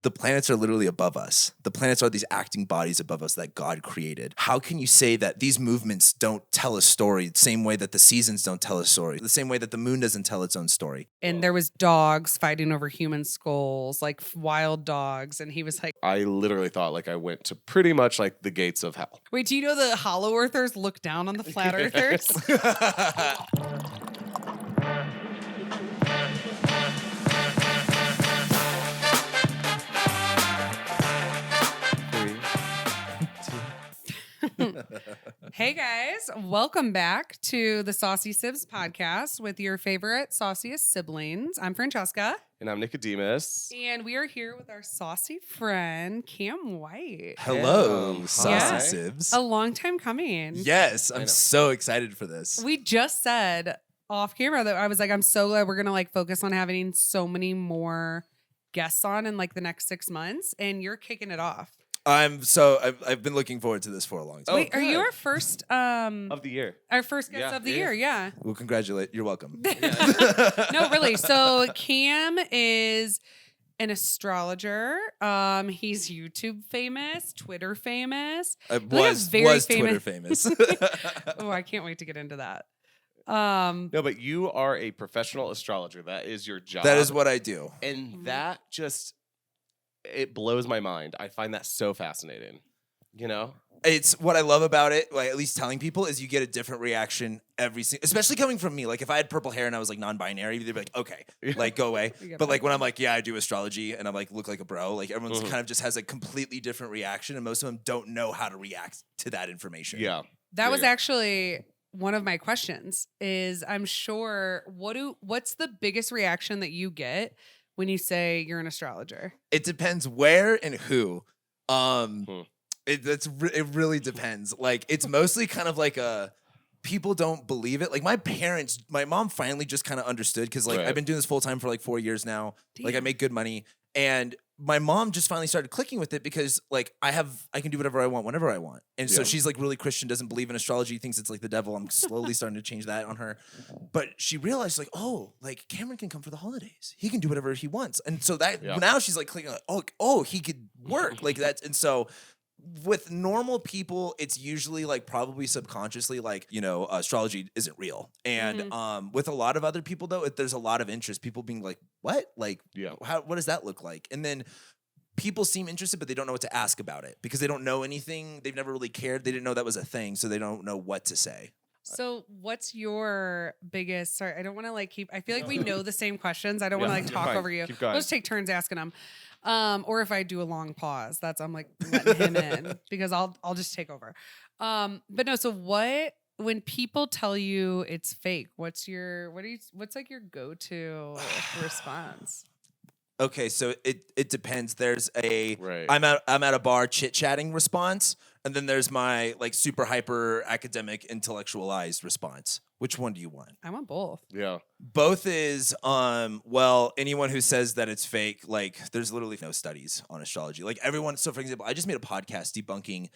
the planets are literally above us. The planets are these acting bodies above us that God created. How can you say that these movements don't tell a story the same way that the seasons don't tell a story, the same way that the moon doesn't tell its own story? And there was dogs fighting over human skulls, like wild dogs. And he was like, I literally thought like I went to pretty much like the gates of hell. wait, do you know the hollow earthers look down on the flat earthers? Hey guys, welcome back to the Saucy Sibs podcast with your favorite sauciest siblings. I'm Francesca. And I'm Nicodemus. And we are here with our saucy friend, Cam White. Hello, Hi. Saucy Sibs. A long time coming. Yes, I'm so excited for this. We just said off camera that I was like, I'm so glad we're going to like focus on having so many more guests on in like the next 6 months. And you're kicking it off. I've been looking forward to this for a long time. Wait, are you our first Of the year. our first guest Yeah, of the yeah. year? Yeah. Well, congratulate. You're welcome. No, really. So Cam is an astrologer. He's YouTube famous, Twitter famous. Was Twitter famous. Oh, I can't wait to get into that. No, but you are a professional astrologer. That is your job. That is what I do. And that just, it blows my mind. I find that so fascinating. You know? It's what I love about it, like at least telling people, is you get a different reaction especially coming from me. Like if I had purple hair and I was like non-binary, they'd be like, okay, like go away. But like when I'm like, yeah, I do astrology and I'm like, look like a bro, like everyone's kind of just has a completely different reaction and most of them don't know how to react to that information. Yeah. That was actually one of my questions is I'm sure what's the biggest reaction that you get when you say you're an astrologer? It depends where and who. It really depends. Like it's mostly kind of like people don't believe it. Like my mom finally just kind of understood because like I've been doing this full time for like 4 years now. Damn. Like I make good money, and my mom just finally started clicking with it because like I can do whatever I want whenever I want. And so she's like really Christian, doesn't believe in astrology, thinks it's like the devil. I'm slowly starting to change that on her. But she realized like, oh, like Cameron can come for the holidays. He can do whatever he wants. And so that now she's like clicking like, oh, he could work like that. And so with normal people, it's usually like probably subconsciously like, astrology isn't real. And with a lot of other people though, there's a lot of interest. People being like, what? Like, what does that look like? And then people seem interested, but they don't know what to ask about it because they don't know anything. They've never really cared. They didn't know that was a thing. So they don't know what to say. So what's your biggest, sorry, I don't want to like I feel like we know the same questions. I don't want to like talk over you. Keep going. Let's take turns asking them. Or if I do a long pause, I'm like letting him in because I'll just take over. But no, so when people tell you it's fake, what's like your go-to response? Okay, so it depends. There's Right. I'm at a bar chit-chatting response, and then there's my like super hyper academic intellectualized response. Which one do you want? I want both. Yeah. Both is well, anyone who says that it's fake, like there's literally no studies on astrology. Like everyone, so for example, I just made a podcast debunking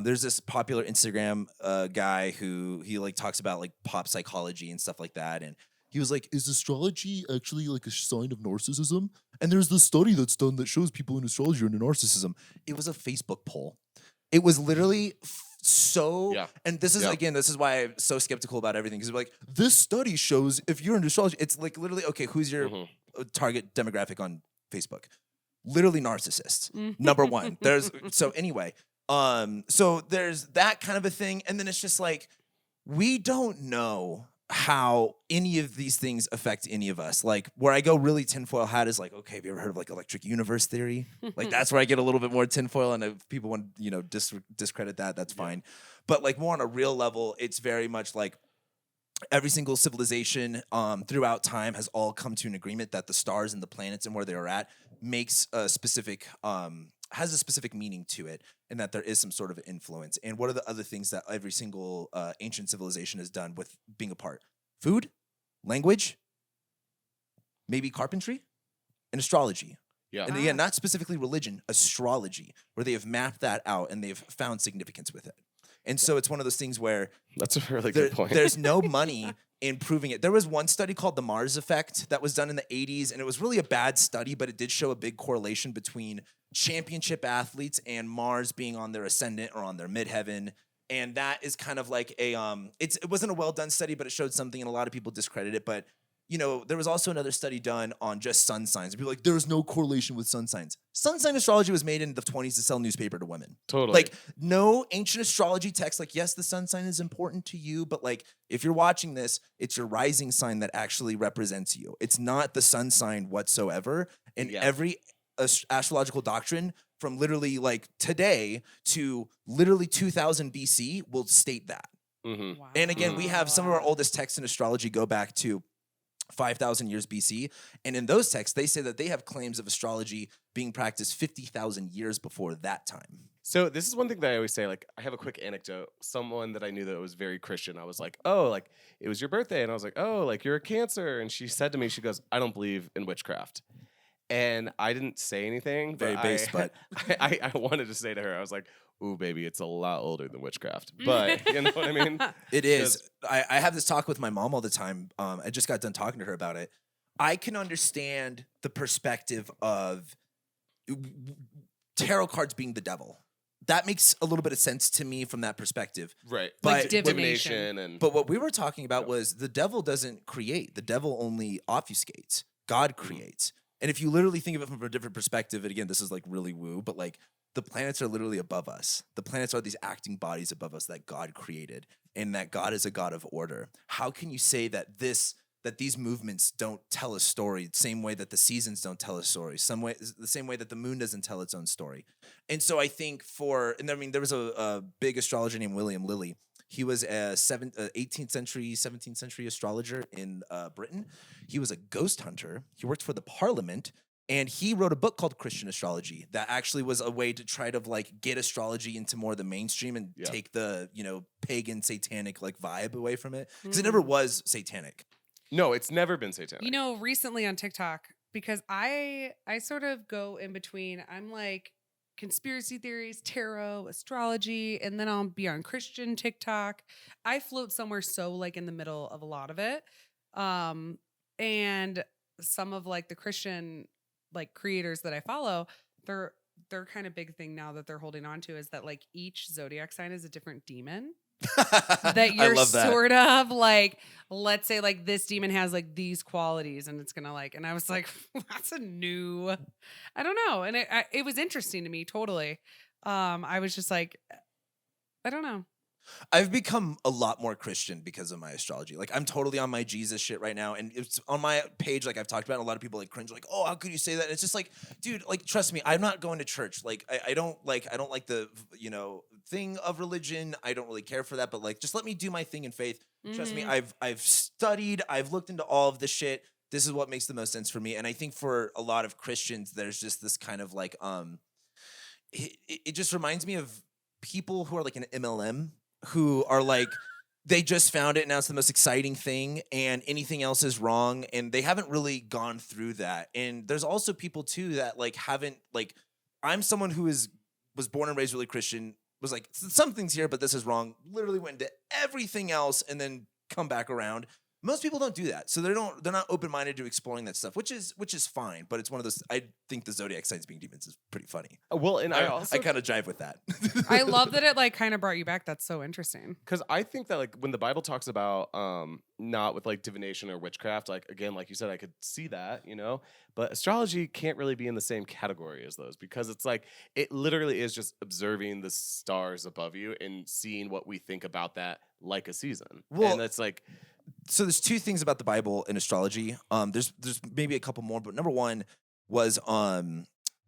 there's this popular Instagram guy who he like talks about like pop psychology and stuff like that, and he was like, is astrology actually like a sign of narcissism? And there's this study that's done that shows people in astrology are into narcissism. It was a Facebook poll. It was literally and this is why I'm so skeptical about everything, because like this study shows if you're into astrology, it's like literally, okay, who's your target demographic on Facebook? Literally narcissists. Number one. So there's that kind of a thing, and then it's just like we don't know how any of these things affect any of us. Like where I go really tinfoil hat is like, okay, have you ever heard of like electric universe theory? Like that's where I get a little bit more tinfoil, and if people want discredit that, that's fine. But like more on a real level, it's very much like every single civilization throughout time has all come to an agreement that the stars and the planets and where they are at makes a specific has a specific meaning to it, and that there is some sort of influence. And what are the other things that every single ancient civilization has done with being apart? Food, language, maybe carpentry, and astrology. Yeah. And again, not specifically religion, astrology, where they have mapped that out and they've found significance with it. And so it's one of those things where that's a really good point. There's no money in proving it. There was one study called the Mars effect that was done in the 80s, and it was really a bad study, but it did show a big correlation between championship athletes and Mars being on their ascendant or on their midheaven. And that is kind of like a it wasn't a well done study, but it showed something, and a lot of people discredit it. But you know, there was also another study done on just sun signs. People are like, there's no correlation with sun signs. Sun sign astrology was made in the 20s to sell newspaper to women. Totally. Like, no ancient astrology text, like, yes, the sun sign is important to you, but like, if you're watching this, it's your rising sign that actually represents you. It's not the sun sign whatsoever. And every astrological doctrine from literally like today to literally 2000 BC will state that. Mm-hmm. Wow. And again, we have some of our oldest texts in astrology go back to 5,000 years BC. And in those texts, they say that they have claims of astrology being practiced 50,000 years before that time. So this is one thing that I always say, like, I have a quick anecdote. Someone that I knew that was very Christian, I was like, oh, like, it was your birthday. And I was like, oh, like, you're a Cancer. And she said to me, she goes, I don't believe in witchcraft. And I didn't say anything. Very base, but I wanted to say to her, I was like, ooh, baby, it's a lot older than witchcraft. But you know what I mean? It is. I have this talk with my mom all the time. I just got done talking to her about it. I can understand the perspective of tarot cards being the devil. That makes a little bit of sense to me from that perspective. Right. But Like divination. And But what we were talking about was the devil doesn't create. The devil only obfuscates. God creates. And if you literally think of it from a different perspective, and again, this is like really woo, but like the planets are literally above us. The planets are these acting bodies above us that God created, and that God is a God of order. How can you say that these movements don't tell a story the same way that the seasons don't tell a story, the same way that the moon doesn't tell its own story? And so I think there was a big astrologer named William Lilly. He was a 18th century, 17th century astrologer in Britain. He was a ghost hunter. He worked for the Parliament, and he wrote a book called Christian Astrology that actually was a way to try to like get astrology into more of the mainstream and take the, you know, pagan satanic like vibe away from it, because it never was satanic. no, it's never been satanic. You know, recently on TikTok, because I sort of go in between. I'm like conspiracy theories, tarot, astrology, and then I'll be on Christian TikTok. I float somewhere so like in the middle of a lot of it. And some of like the Christian like creators that I follow, their kind of big thing now that they're holding on to is that like each zodiac sign is a different demon. That you're sort of like, let's say like this demon has like these qualities and it's gonna like, and I was like, that's a new, I don't know. And it was interesting to me. Totally. I was just like, I don't know. I've become a lot more Christian because of my astrology. Like, I'm totally on my Jesus shit right now. And it's on my page, like I've talked about, and a lot of people like cringe, like, oh, how could you say that? And it's just like, dude, like, trust me, I'm not going to church. Like, I don't like the, you know, thing of religion. I don't really care for that, but like, just let me do my thing in faith. Trust me, I've studied, I've looked into all of this shit. This is what makes the most sense for me. And I think for a lot of Christians, there's just this kind of like, it just reminds me of people who are like an MLM, who are like, they just found it and now it's the most exciting thing and anything else is wrong, and they haven't really gone through that. And there's also people too that like haven't, like, I'm someone who was born and raised really Christian, was like, something's here, but this is wrong. Literally went into everything else and then come back around. Most people don't do that. So they're not open-minded to exploring that stuff, which is fine. But it's one of those, I think the zodiac signs being demons is pretty funny. Well, and I kind of jive with that. I love that it like kind of brought you back. That's so interesting. Because I think that like when the Bible talks about not with like divination or witchcraft, like again, like you said, I could see that, you know, but astrology can't really be in the same category as those, because it's like it literally is just observing the stars above you and seeing what we think about that like a season. Well, and that's like, so there's two things about the Bible and astrology. There's maybe a couple more, but number one was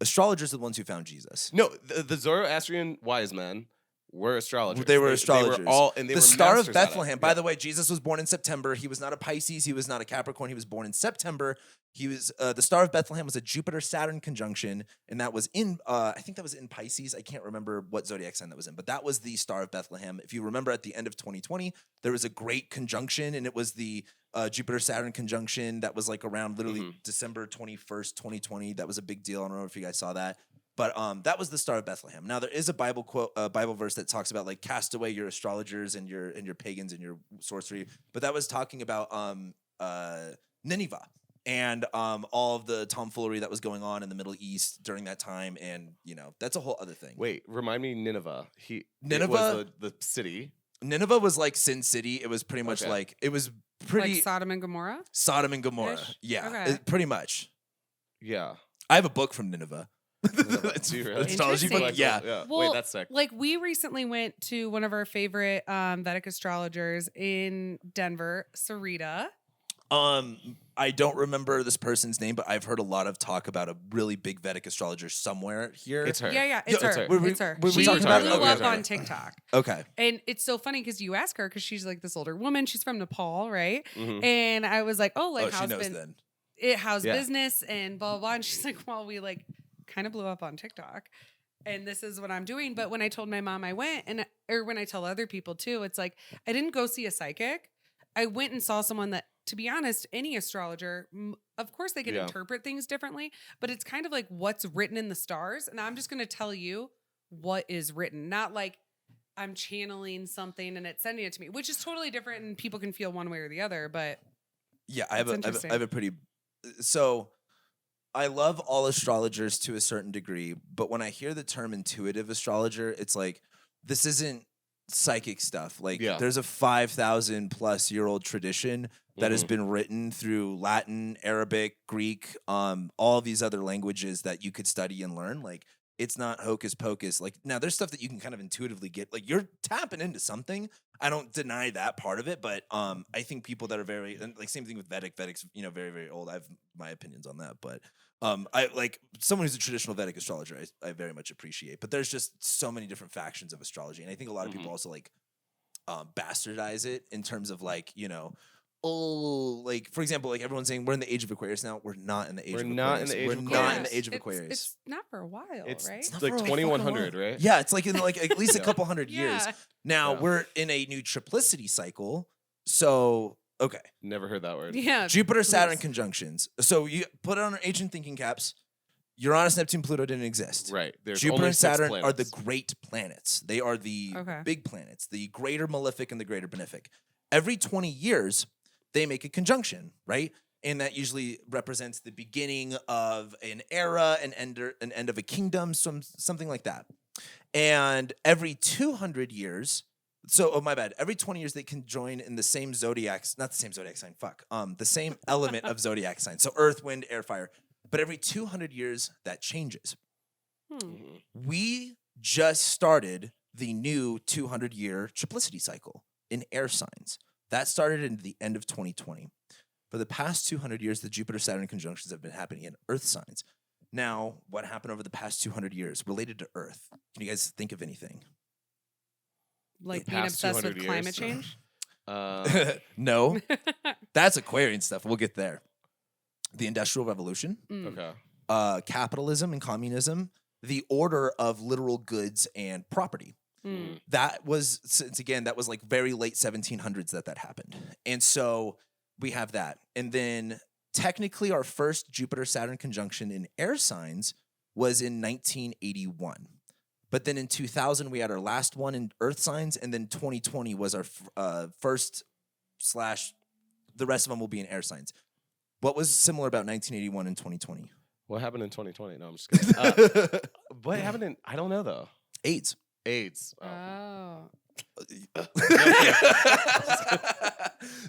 astrologers are the ones who found Jesus. no, the Zoroastrian wise men were astrologers. They were astrologers. They were all, and they the were Star of masters at it. Bethlehem. By the way, Jesus was born in September. He was not a Pisces. He was not a Capricorn. He was born in September. He was the Star of Bethlehem was a Jupiter-Saturn conjunction, and that was in I think that was in Pisces. I can't remember what zodiac sign that was in, but that was the Star of Bethlehem. If you remember, at the end of 2020, there was a great conjunction, and it was the Jupiter-Saturn conjunction that was like around literally December 21st, 2020. That was a big deal. I don't know if you guys saw that. But that was the Star of Bethlehem. Now there is a Bible quote, Bible verse that talks about like cast away your astrologers and your pagans and your sorcery. But that was talking about Nineveh and all of the tomfoolery that was going on in the Middle East during that time, and that's a whole other thing. Wait, remind me, Nineveh. Nineveh it was the city. Nineveh was like Sin City. It was pretty much like it was pretty like Sodom and Gomorrah. Sodom and Gomorrah. Ish? Yeah, Okay. pretty much. Yeah. I have a book from Nineveh. Do you really? Astrology book. Interesting. Yeah. Well, wait, that's sick. Like we recently went to one of our favorite Vedic astrologers in Denver, Sarita. I don't remember this person's name, but I've heard a lot of talk about a really big Vedic astrologer somewhere here. It's her. Yeah, it's Yeah, her. it's her. It's her. Were we She talking blew about it? up Okay. on TikTok. Okay. And it's so funny because you ask her because she's like this older woman. She's from Nepal, right? Mhm. And I was like, oh, like she how's knows then. how's Yeah. business and blah, blah, blah. And she's like, well, we like kind of blew up on TikTok. And this is what I'm doing. But when I told my mom I went, or when I tell other people too, it's like, I didn't go see a psychic. I went and saw someone that, to be honest, any astrologer, of course they can interpret things differently, but it's kind of like what's written in the stars. And I'm just going to tell you what is written, not like I'm channeling something and it's sending it to me, which is totally different. And people can feel one way or the other, but Yeah, I have interesting. a pretty. So, I love all astrologers to a certain degree, but when I hear the term intuitive astrologer, it's like this isn't psychic stuff. Like there's a 5,000+ year old tradition that has been written through Latin, Arabic, Greek, all these other languages that you could study and learn. Like it's not hocus pocus. Like now there's stuff that you can kind of intuitively get. Like you're tapping into something. I don't deny that part of it, but I think people that are very and like same thing with Vedic's, very, very old. I have my opinions on that, but I like someone who's a traditional Vedic astrologer, I very much appreciate. But there's just so many different factions of astrology. And I think a lot of people also like bastardize it in terms of like, like for example, like everyone's saying we're in the age of Aquarius now. We're not in the age of Aquarius. We're not in the age of Aquarius. It's not for a while, right? It's not like for a 2100, fucking right? Yeah, it's like in like at least a couple hundred years. Yeah. Now Yeah. we're in a new triplicity cycle. So okay. Never heard that word. Yeah. Jupiter Saturn please. conjunctions. So you put it on our ancient thinking caps. Uranus, Neptune, Pluto didn't exist. Right. There's Jupiter only and 6 Saturn are the planets. great planets. They are the Okay. big planets, the greater malefic and the greater benefic. Every 20 years, they make a conjunction, right? And that usually represents the beginning of an era, an end of a kingdom, something like that. And every 200 years, my bad. Every 20 years, they can join in the same not the same zodiac sign, the same element of zodiac sign. So earth, wind, air, fire. But every 200 years, that changes. We just started the new 200-year triplicity cycle in air signs. That started in the end of 2020. For the past 200 years, the Jupiter-Saturn conjunctions have been happening in earth signs. Now, what happened over the past 200 years related to Earth? Can you guys think of anything? Like The being past obsessed with 200 climate years. change. No. That's Aquarian stuff. We'll get there. The Industrial Revolution, Okay. capitalism and communism, the order of literal goods and property. That was, since again, that was like very late 1700s that happened. And so we have that. And then technically our first Jupiter-Saturn conjunction in air signs was in 1981. But then in 2000, we had our last one in earth signs. And then 2020 was our first / the rest of them will be in air signs. What was similar about 1981 and 2020? What happened in 2020? No, I'm just kidding. What happened in? I don't know though. AIDS. Oh.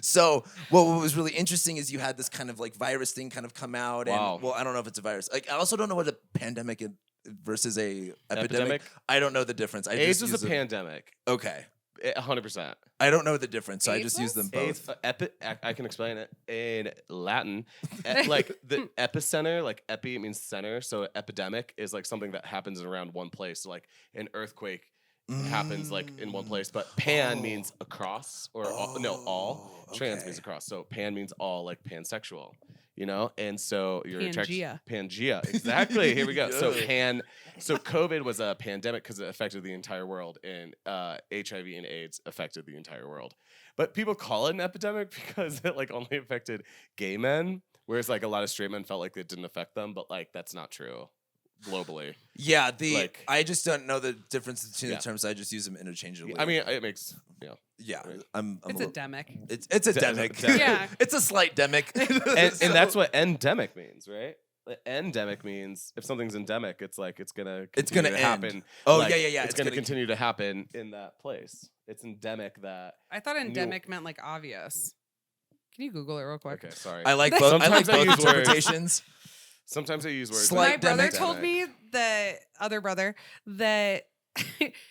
So what was really interesting is you had this kind of like virus thing kind of come out. Wow. And well, I don't know if it's a virus. Like I also don't know what a pandemic versus a epidemic. Epidemic? I don't know the difference. AIDS was a pandemic. Okay. 100%. I don't know the difference, so I just use AIDS them was? both. I can explain it in Latin. Like the epicenter, like epi means center. So epidemic is like something that happens around one place. So like an earthquake happens like in one place, but pan means across or all. Trans means across. So pan means all, like pansexual. And so you're Pangea, exactly. Here we go. So COVID was a pandemic because it affected the entire world, and HIV and AIDS affected the entire world. But people call it an epidemic because it like only affected gay men, whereas like a lot of straight men felt like it didn't affect them. But like that's not true. globally. Yeah, Like- I just don't know the difference between Yeah. the terms. I just use them interchangeably. I mean, it makes yeah, right. I'm It's a a little, demic. it's a demic. demic. Yeah. It's a slight demic. and that's what endemic means, right? Endemic means if something's endemic, it's like it's gonna gonna end. happen. Oh, like, yeah. It's gonna continue to happen in that place. It's endemic that. I thought endemic meant like obvious. Can you Google it real quick? Okay, sorry. I like both. I like Sometimes I both use words. interpretations. Sometimes I use words. Slight My brother endemic. told me that other brother that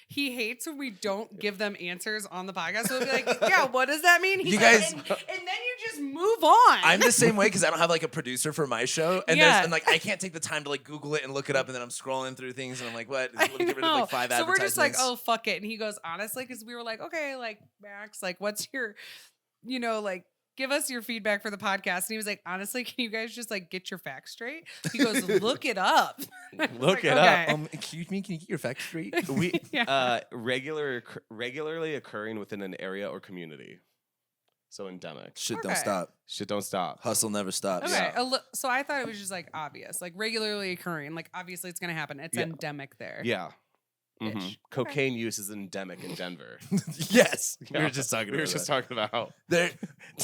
he hates when we don't give them answers on the podcast. So we'll be like, yeah, what does that mean? He's You like, guys- and then you just move on. I'm the same way because I don't have like a producer for my show, and Yeah. and like I can't take the time to like Google it and look it up, and then I'm scrolling through things, and I'm like, what? Let me get rid of like 5 so we're just like, advertisements. oh, fuck it. And he goes, honestly, because we were like, okay, like Max, like what's your, like give us your feedback for the podcast. And he was like, honestly, can you guys just like get your facts straight? He goes, look it up. Look it up. Excuse me, can you get your facts straight? We Yeah. regularly occurring within an area or community. So endemic. Shit don't Okay. stop. Shit don't stop. Hustle never stops. Okay, so I thought it was just like obvious, like regularly occurring. Like obviously it's gonna happen. It's Yeah. endemic there. Yeah. Ish. Mhm. Cocaine use is endemic in Denver. Yes. We Yeah. were just talking We were about just that. talking about. There,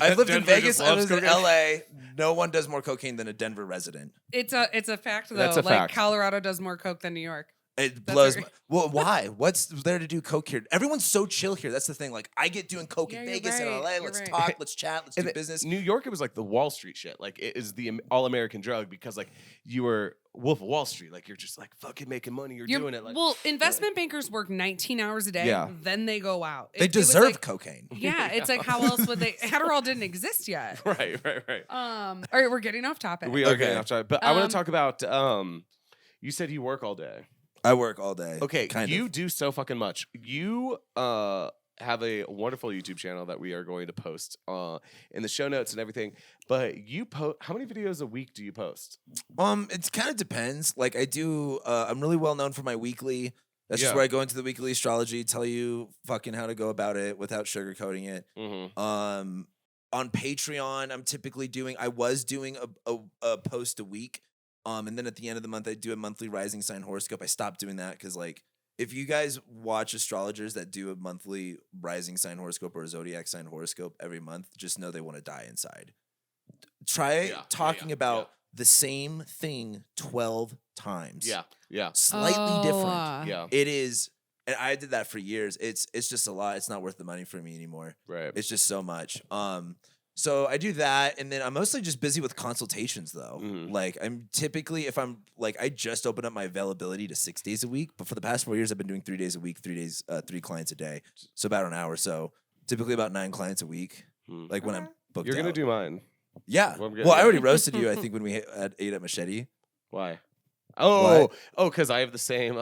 I've lived in Denver Vegas. just I loves lived in cocaine. LA. No one does more cocaine than a Denver resident. It's a fact though. That's a like fact. Colorado does more coke than New York. It That's blows. a- Well, why? What's there to do coke here? Everyone's so chill here. That's the thing. Like I get doing coke Yeah, in you're Vegas and right. LA. You're Let's right. talk. Let's chat. Let's do And business. New York, it was like the Wall Street shit. Like it is the all-American drug because like you were Wolf of Wall Street. Like you're just like fucking making money. You're doing it. Like well, investment bankers work 19 hours a day. Yeah. Then they go out. They It was deserve like- cocaine. Yeah, it's like how else would they? Adderall didn't exist yet. right. All right, we're getting off topic. We are Okay. getting off track, but I want Um, to talk about. You said you work all day. I work all day. Okay, kind you of. do so fucking much. You have a wonderful YouTube channel that we are going to post in the show notes and everything. But you post how many videos a week do you post? It kind of depends. Like I do. I'm really well known for my weekly. That's just Yeah. where I go into the weekly astrology, tell you fucking how to go about it without sugarcoating it. Mm-hmm. On Patreon, I was doing a post a week. And then at the end of the month, I do a monthly rising sign horoscope. I stopped doing that because, like, if you guys watch astrologers that do a monthly rising sign horoscope or a zodiac sign horoscope every month, just know they want to die inside. Try talking about the same thing 12 times. Yeah. Slightly different. Yeah. It is, and I did that for years. It's just a lot. It's not worth the money for me anymore. Right. It's just so much. So I do that, and then I'm mostly just busy with consultations, though. Mhm. Like I'm typically, if I'm like, I just opened up my availability to 6 days a week, but for the past 4 years, I've been doing 3 days a week, 3 days, 3 clients a day, so about an hour. So typically about 9 clients a week. Hmm. Like when I'm booked. You're gonna out. do mine. Yeah. Well, I'm getting Well, I there. already roasted you. I think when we ate at Machete. Why? Oh, because I have the same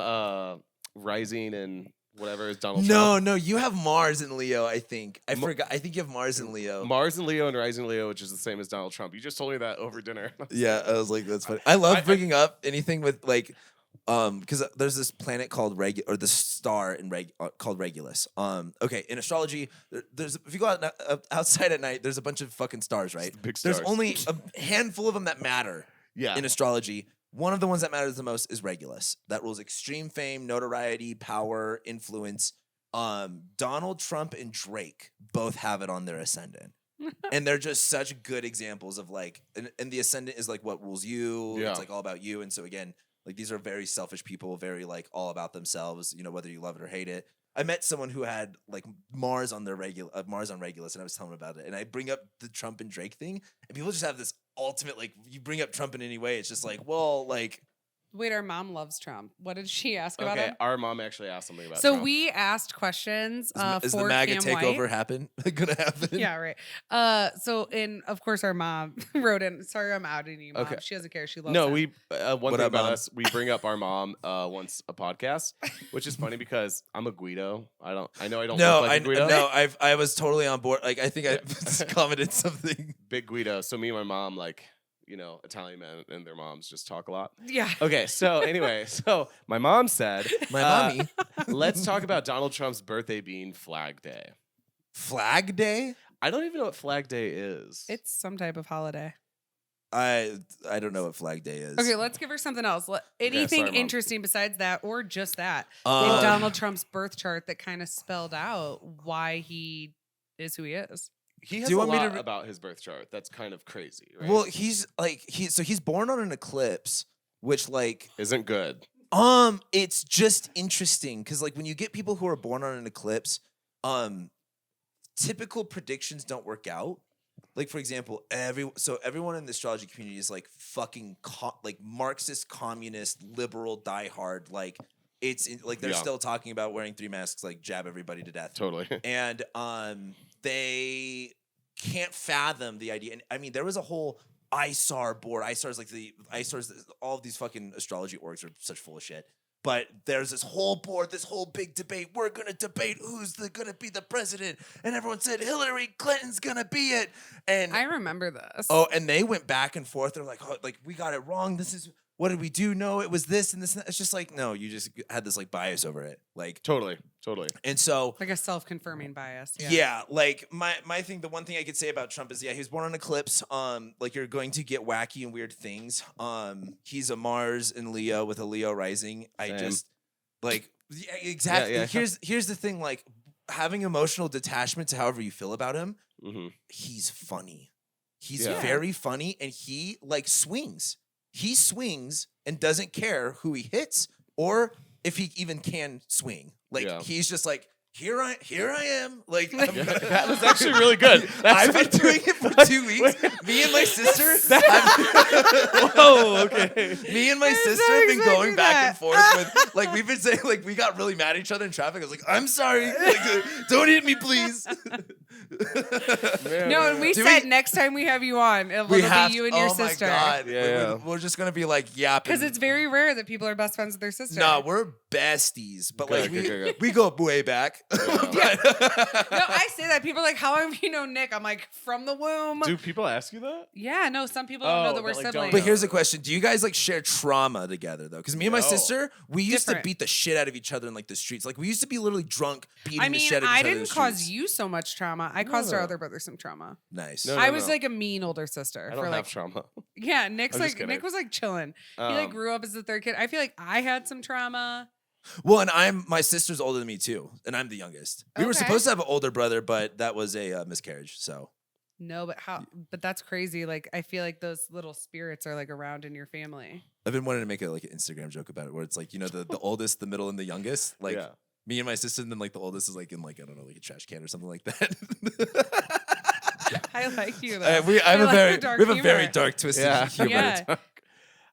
rising and whatever as Donald Trump. No, you have Mars and Leo. I think I forgot. I think you have Mars and Leo. Mars and Leo and rising Leo, which is the same as Donald Trump. You just told me that over dinner. Yeah, I was like, that's funny. I love bringing up anything with like, because there's this planet called or the star in called Regulus. Okay, in astrology, there's if you go outside at night, there's a bunch of fucking stars, right? Big There's stars. only a handful of them that matter Yeah. in astrology. One of the ones that matters the most is Regulus. That rules extreme fame, notoriety, power, influence. Donald Trump and Drake both have it on their ascendant. And they're just such good examples of like, and the ascendant is like what rules you. Yeah. It's like all about you. And so again, like these are very selfish people, very like all about themselves, you know, whether you love it or hate it. I met someone who had like Mars on Regulus, and I was telling him about it. And I bring up the Trump and Drake thing, and people just have this ultimate like, you bring up Trump in any way, it's just like, well, like. Wait, our mom loves Trump. What did she ask about Okay, him? our mom actually asked something about So Trump. we asked questions Is for the MAGA Cam takeover White. happen? Gonna happen? Yeah, right. And of course our mom wrote in. Sorry, I'm outing you, Mom. Okay. She doesn't care. She loves. No, him. we one What thing up, about Mom? us, we bring up our mom once a podcast, which is funny because I'm a Guido. I know I don't No, look like a Guido. I was totally on board. Like I think I commented something. Big Guido. So me and my mom, like, you know, Italian men and their moms just talk a lot. Yeah. Okay, so anyway, so my mom said, My mommy. let's talk about Donald Trump's birthday being Flag Day. Flag Day? I don't even know what Flag Day is. It's some type of holiday. I don't know what Flag Day is. Okay, let's give her something else. Anything sorry, Mom. interesting besides that, or just that? In Um, Donald Trump's birth chart that kind of spelled out why he is who he is. He has Do you a want me to lot re- about his birth chart. That's kind of crazy, right? Well, he's born on an eclipse, which like isn't good. it's just interesting because like when you get people who are born on an eclipse, typical predictions don't work out. Like for example, everyone in the astrology community is like fucking like Marxist, communist, liberal, diehard. Like like they're still talking about wearing 3 masks, like jab everybody to death. Totally. And they can't fathom the idea. And I mean, there was a whole ISAR board. All of these fucking astrology orgs are such full of shit. But there's this whole board, this whole big debate. We're going to debate who's going to be the president. And everyone said Hillary Clinton's going to be it. And I remember this. oh, and they went back and forth. They're like, oh, like we got it wrong. What did we do? No, it was this and this. And that. It's just like, no, you just had this like bias over it. Like Totally. And so like a self-confirming bias. yeah, like my thing, the one thing I could say about Trump is he was born on eclipse. Like you're going to get wacky and weird things. He's a Mars in Leo with a Leo rising. I Same. just like exactly. Yeah. Here's the thing, like having emotional detachment to however you feel about him, he's funny. He's very funny and he like swings. He swings and doesn't care who he hits or if he even can swing. Like he's just like, here I am. Like that was actually really good. I've been doing it for 2 weeks. Me and my sister. Whoa, okay. Me and my sister have been going back and forth with like we've been saying like we got really mad at each other in traffic. I was like, I'm sorry. Like, don't hit me, please. No, and we said next time we have you on, it'll be you and your sister. Oh my God. Yeah. We're just gonna be like yapping. Because it's very rare that people are best friends with their sister. No, we're besties, but Good, like good. we go way back. No, I say that. People are like, how have you known Nick? I'm like, from the womb. Do people ask you that? Yeah, no, some people don't know that we're that, like, don't siblings. But here's the question: do you guys like share trauma together though? Because me and my No. sister, we used to Different. beat the shit out of each other in like the streets. Like we used to be literally drunk, beating I the mean, shit out of each I other. in didn't the cause streets. you so much trauma. I caused our No. other brother some trauma. Nice. No, I was like a mean older sister. I don't for have like, trauma. yeah, Nick's I'm just like kidding. Nick was like chilling. He like grew up as the third kid. I feel like I had some trauma. Well, and my sister's older than me too, and I'm the youngest. We were Okay. supposed to have an older brother, but that was a miscarriage. So No, but how? But that's crazy. Like I feel like those little spirits are like around in your family. I've been wanting to make like an Instagram joke about it, where it's like the oldest, the middle, and the youngest. Like Yeah. me and my sister, and then like the oldest is like in like I don't know, like a trash can or something like that. I like you though. we have I a like very your dark we have a very humor. dark twisted Yeah. humor. Yeah.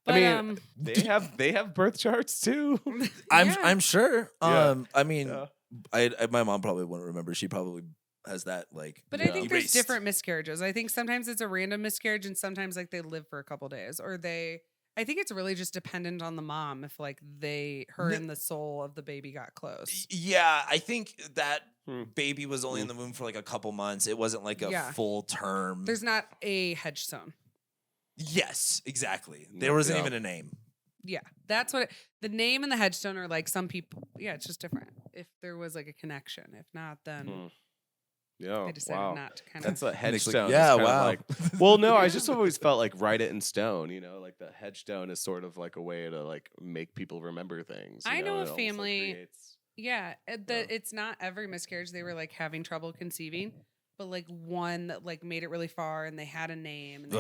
But, I mean, they have birth charts too. I'm sure. Yeah. I mean, Yeah. I my mom probably wouldn't remember. She probably has that like. But Yeah. I think there's erased. different miscarriages. I think sometimes it's a random miscarriage and sometimes like they live for a couple days or I think it's really just dependent on the mom if like her and the soul of the baby got close. Yeah, I think that Hmm. baby was only in the womb for like a couple months. It wasn't like a Yeah. full term. There's not a hedgestone. Yes, exactly. There wasn't Yeah. even a name. Yeah. That's what the name and the hedgestone are like some people. Yeah, it's just different. If there was like a connection. If not, then Hmm. Yeah. I decided Wow. not to kind That's of. a Nick's like, headstone. It's yeah, kind of wow. like- well, no, I just always felt like write it in stone. You know, like the headstone is sort of like a way to like make people remember things. you I know and a it almost, like, family- creates- Yeah. Yeah. It's not every miscarriage they were like having trouble conceiving. But like one that like made it really far and they had a name and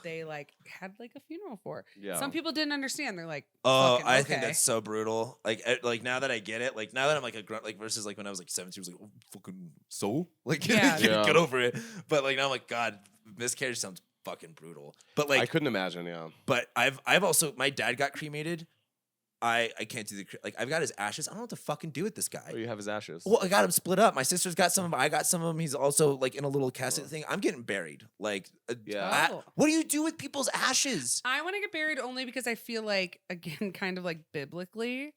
they like had like a funeral for. Yeah. Some people didn't understand. They're like, Oh, fucking I think okay. that's so brutal. Like now that I get it, like now that I'm like a grunt, like versus like when I was like 17, I was like, oh, fucking soul, like Yeah. get over it. But like now I'm like, God, miscarriage sounds fucking brutal. But like, I couldn't imagine. Yeah. but I've also my dad got cremated. I can't do I've got his ashes. I don't know what to fucking do with this guy. Oh, you have his ashes. Well, I got him split up. My sister's got some of them. I got some of them. He's also like in a little casket thing. I'm getting buried. Like, Yeah. Oh. what do you do with people's ashes? I want to get buried only because I feel like, again, kind of like biblically.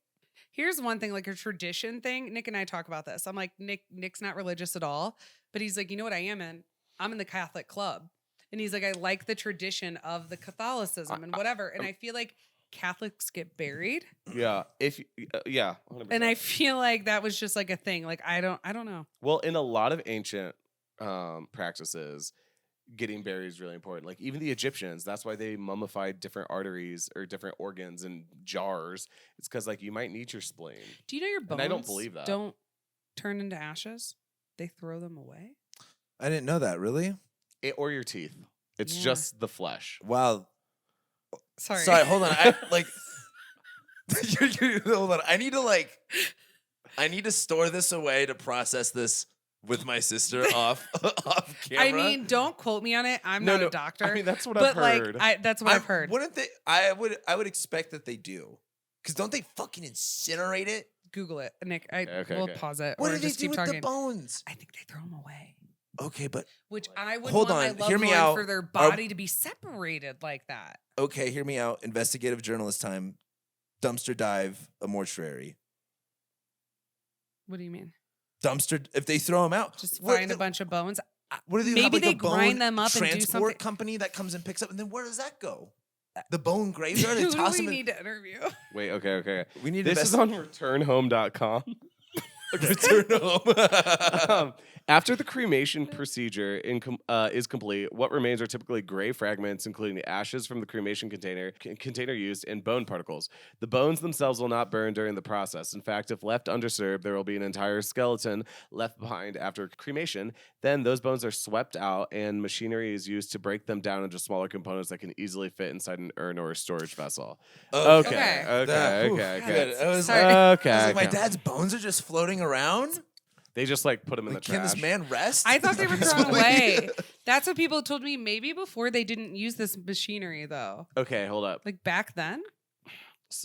Here's one thing, like a tradition thing. Nick and I talk about this. I'm like, Nick's not religious at all, but he's like, you know what I am in? I'm in the Catholic club. And he's like, I like the tradition of the Catholicism and whatever. And I feel like Catholics get buried. Yeah. Yeah. 100%. And I feel like that was just like a thing. Like, I don't know. Well, in a lot of ancient practices, getting buried is really important. Like even the Egyptians, that's why they mummified different arteries or different organs in jars. It's because like you might need your spleen. Do you know your bones? And I don't believe that. Don't turn into ashes. They throw them away. I didn't know that. Really? Or your teeth. It's Yeah. just the flesh. Wow. Sorry. Hold on. I like. Hold on. I need to store this away to process this with my sister off camera. I mean, don't quote me on it. I'm not a doctor. I mean, that's what but I've heard. that's what I've heard. Wouldn't they? I would expect that they do. Because don't they fucking incinerate it? Google it, Nick. Okay, we'll okay. pause it. What or do they just do keep with talking. the bones? I think they throw them away. Okay, but Which I would Hold want on, my loved hear me one out. for their body to be separated like that. okay, hear me out. Investigative journalist time. Dumpster dive a mortuary. What do you mean? Dumpster. If they throw them out, Just what- find a bunch of bones. What do they Maybe have, like, they a bone grind them up and do transport something. company that comes and picks up, and then where does that go? The bone graveyard. They Who do toss we them. need to interview? Wait, okay. We need This is on returnhome.com. return home. After the cremation procedure is complete, what remains are typically gray fragments, including the ashes from the cremation container used, and bone particles. The bones themselves will not burn during the process. In fact, if left undisturbed, there will be an entire skeleton left behind after cremation. Then those bones are swept out, and machinery is used to break them down into smaller components that can easily fit inside an urn or a storage vessel. Okay. Good. I was Sorry. like, Okay. my dad's bones are just floating around. They just like put them in the Like, can trash. this man rest? I thought they were thrown Peacefully? away. That's what people told me. Maybe before they didn't use this machinery though. Okay, hold up. Like back then.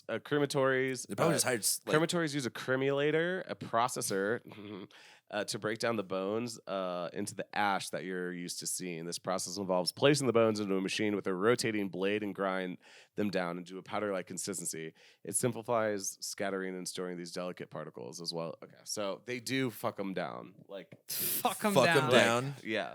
Crematories. They probably just hired. Like, Crematories use a cremulator, a processor, to break down the bones into the ash that you're used to seeing. This process involves placing the bones into a machine with a rotating blade and grind them down into a powder-like consistency. It simplifies scattering and storing these delicate particles as well. Okay, so they do fuck them down. Like, Fuck them fuck down. them down. yeah.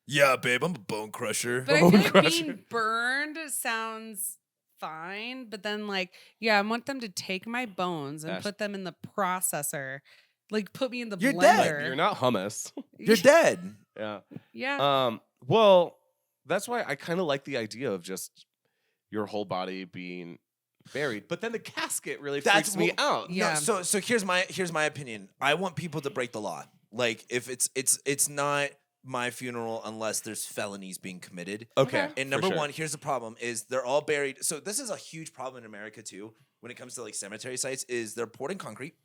Yeah, babe, I'm a bone crusher. But I Bone feel like crusher. being burned sounds fine. But then like, yeah, I want them to take my bones and Ash- put them in the processor. Like put me in the You're blender. dead. You're not hummus. You're dead. Yeah. Yeah. Well, that's why I kind of like the idea of just your whole body being buried. But then the casket really freaks me out. Yeah. No, so here's my opinion. I want people to break the law. Like if it's not my funeral unless there's felonies being committed. Okay. And for number sure. one, here's the problem: is they're all buried. So this is a huge problem in America too. When it comes to like cemetery sites, is they're poured in concrete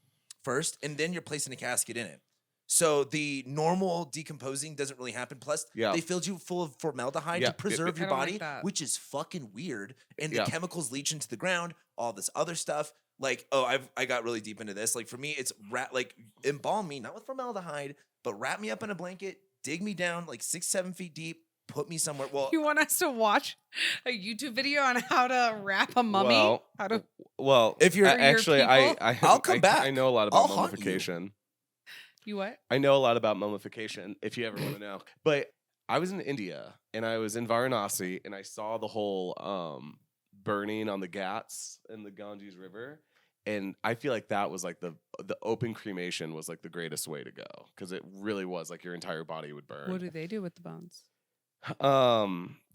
first, and then you're placing a casket in it. So the normal decomposing doesn't really happen. Plus, Yeah. they filled you full of formaldehyde Yeah. to preserve I your don't like body, that. which is fucking weird. And Yeah. the chemicals leach into the ground, all this other stuff. Like, I got really deep into this. Like for me, it's embalm me, not with formaldehyde, but wrap me up in a blanket, dig me down like 6-7 feet deep, put me somewhere. Well, You want us to watch a YouTube video on how to wrap a mummy? how to Well, if you're- I- actually, people? I'll come back. I know a lot I'll about haunt you. mummification. you what? I know a lot about mummification, if you ever want to know. But I was in India and I was in Varanasi and I saw the whole burning on the Ghats in the Ganges River. And I feel like that was like the open cremation was like the greatest way to go because it really was like your entire body would burn. What do they do with the bones?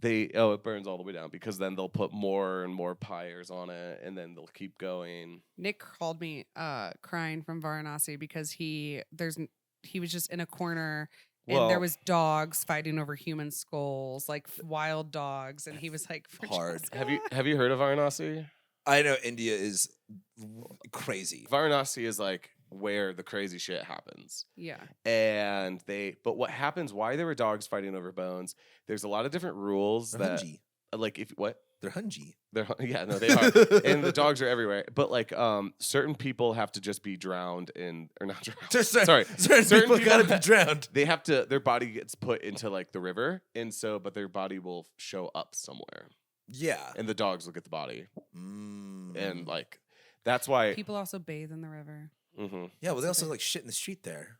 It burns all the way down because then they'll put more and more pyres on it and then they'll keep going. Nick called me crying from Varanasi because he was just in a corner and there Well- was dogs fighting over human skulls, like wild dogs, and he was like, Hard. Have you heard of Varanasi? I know India is crazy. Varanasi is like where the crazy shit happens. Yeah. But what happens, why there were dogs fighting over bones, there's a lot of different rules They're that, hungy. like, if what? They're hungy. Yeah, no, they are. And the dogs are everywhere. But like, certain people have to just be drowned or not drowned. Sorry. certain people gotta be drowned. They have to, their body gets put into like the river. But their body will show up somewhere. Yeah. And the dogs will get the body. Mm. And like, that's why. People also bathe in the river. Mm-hmm. Yeah, well, they also like shit in the street there.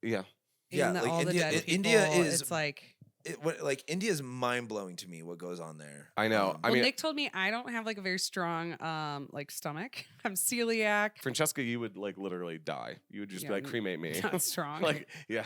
Yeah. Yeah, And like all India- the dead India people, is- it's like like India is mind blowing to me. What goes on there? I know. I Well, mean, Nick told me I don't have like a very strong like stomach. I'm celiac. Francesca, you would like literally die. You would just be like, cremate me. Not strong. Like, yeah.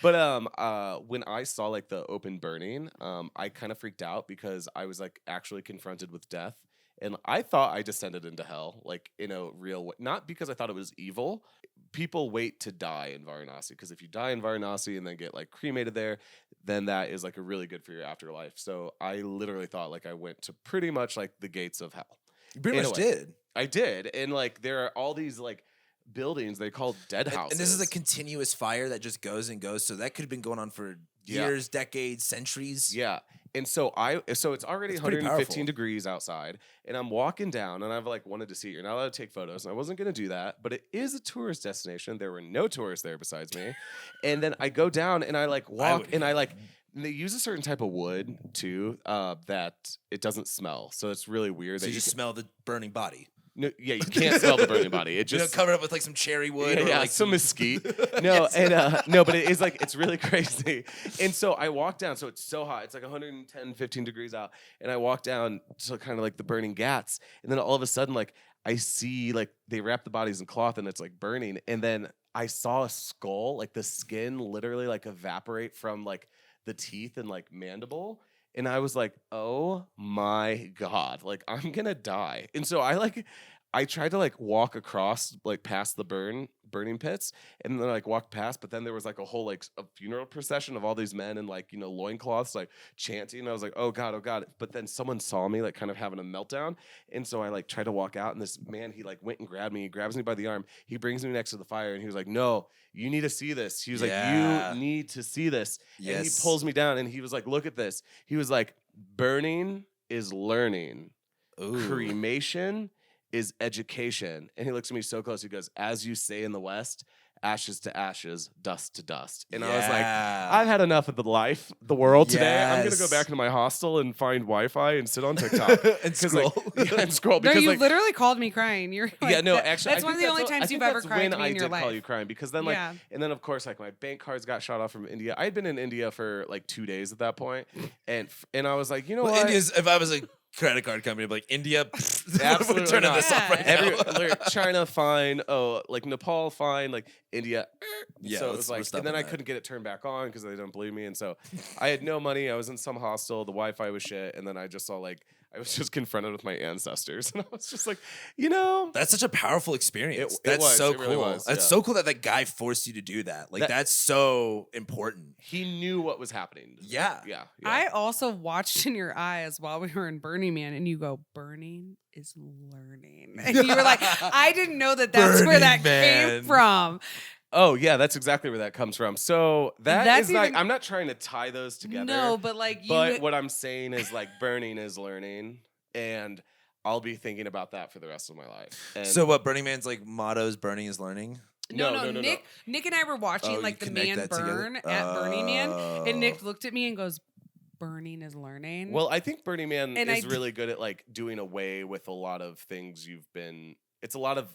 But when I saw like the open burning, I kind of freaked out because I was like actually confronted with death. And I thought I descended into hell, like in a real way. Not because I thought it was evil. People wait to die in Varanasi because if you die in Varanasi and then get like cremated there, then that is like a really good for your afterlife. So I literally thought like I went to pretty much like the gates of hell. You pretty much did. I did. And like there are all these like buildings they call dead houses. And this is a continuous fire that just goes and goes. So that could have been going on for years, decades, centuries. Yeah. And so it's already It's pretty 115 powerful. degrees outside, and I'm walking down, and I've like wanted to see it. You're not allowed to take photos, and I wasn't going to do that, but it is a tourist destination. There were no tourists there besides me. And then I go down, and I like walk, and I like they use a certain type of wood too that it doesn't smell, so it's really weird. So that you just smell the burning body. No, yeah, you can't smell the burning body. It just cover it up with like some cherry wood. Yeah, or like some mesquite. No, and no, but it is like it's really crazy. And so I walk down. So it's so hot. It's like 110, 15 degrees out. And I walk down to kind of like the burning ghats. And then all of a sudden, like I see like they wrap the bodies in cloth and it's like burning. And then I saw a skull, like the skin literally like evaporate from like the teeth and like mandible. And I was like, oh my God, like I'm gonna die. And so I tried to like walk across like past the burning pits and then like walked past, but then there was like a whole like a funeral procession of all these men in like, loincloths like chanting. And I was like, oh God, oh God. But then someone saw me like kind of having a meltdown. And so I like tried to walk out and this man, he like went and grabbed me, he grabs me by the arm, he brings me next to the fire and he was like, no, you need to see this. He was like, you need to see this. Yes. And he pulls me down and he was like, look at this. He was like, burning is learning. Ooh. Cremation is education. And he looks at me so close. He goes, as you say in the West, ashes to ashes, dust to dust. And I was like, I've had enough of the world today. I'm going to go back into my hostel and find Wi-Fi and sit on TikTok. and scroll. And scroll. No, Because, you literally called me crying. You're like, yeah, no, actually. That's one of the only times you've ever cried to me in your life. I did call you crying because then and then of course like my bank cards got shot off from India. I had been in India for like 2 days at that point. And I was like, you know what? India's, if I was a credit card company, I'd be like, India, absolutely turning this off right now. China, fine. Oh, like Nepal, fine. Like India, yeah. So it was like, and then I couldn't get it turned back on because they didn't believe me, and so I had no money. I was in some hostel. The Wi-Fi was shit, and then I just saw like I was just confronted with my ancestors, and I was just like, that's such a powerful experience. That's was, so it really cool. was, that's so cool that guy forced you to do that. Like that's so important. He knew what was happening. Yeah. I also watched in your eyes while we were in Burning Man, and you go, "Burning is learning," and you were like, "I didn't know that's Burning where that Man. came from." Oh yeah, that's exactly where that comes from. So that's even, I'm not trying to tie those together. No, but like But what I'm saying is like burning is learning, and I'll be thinking about that for the rest of my life. And so what Burning Man's like motto is burning is learning? No. Nick and I were watching like the man burn at Burning Man, and Nick looked at me and goes, burning is learning. Well, I think Burning Man is really good at like doing away with a lot of things it's a lot of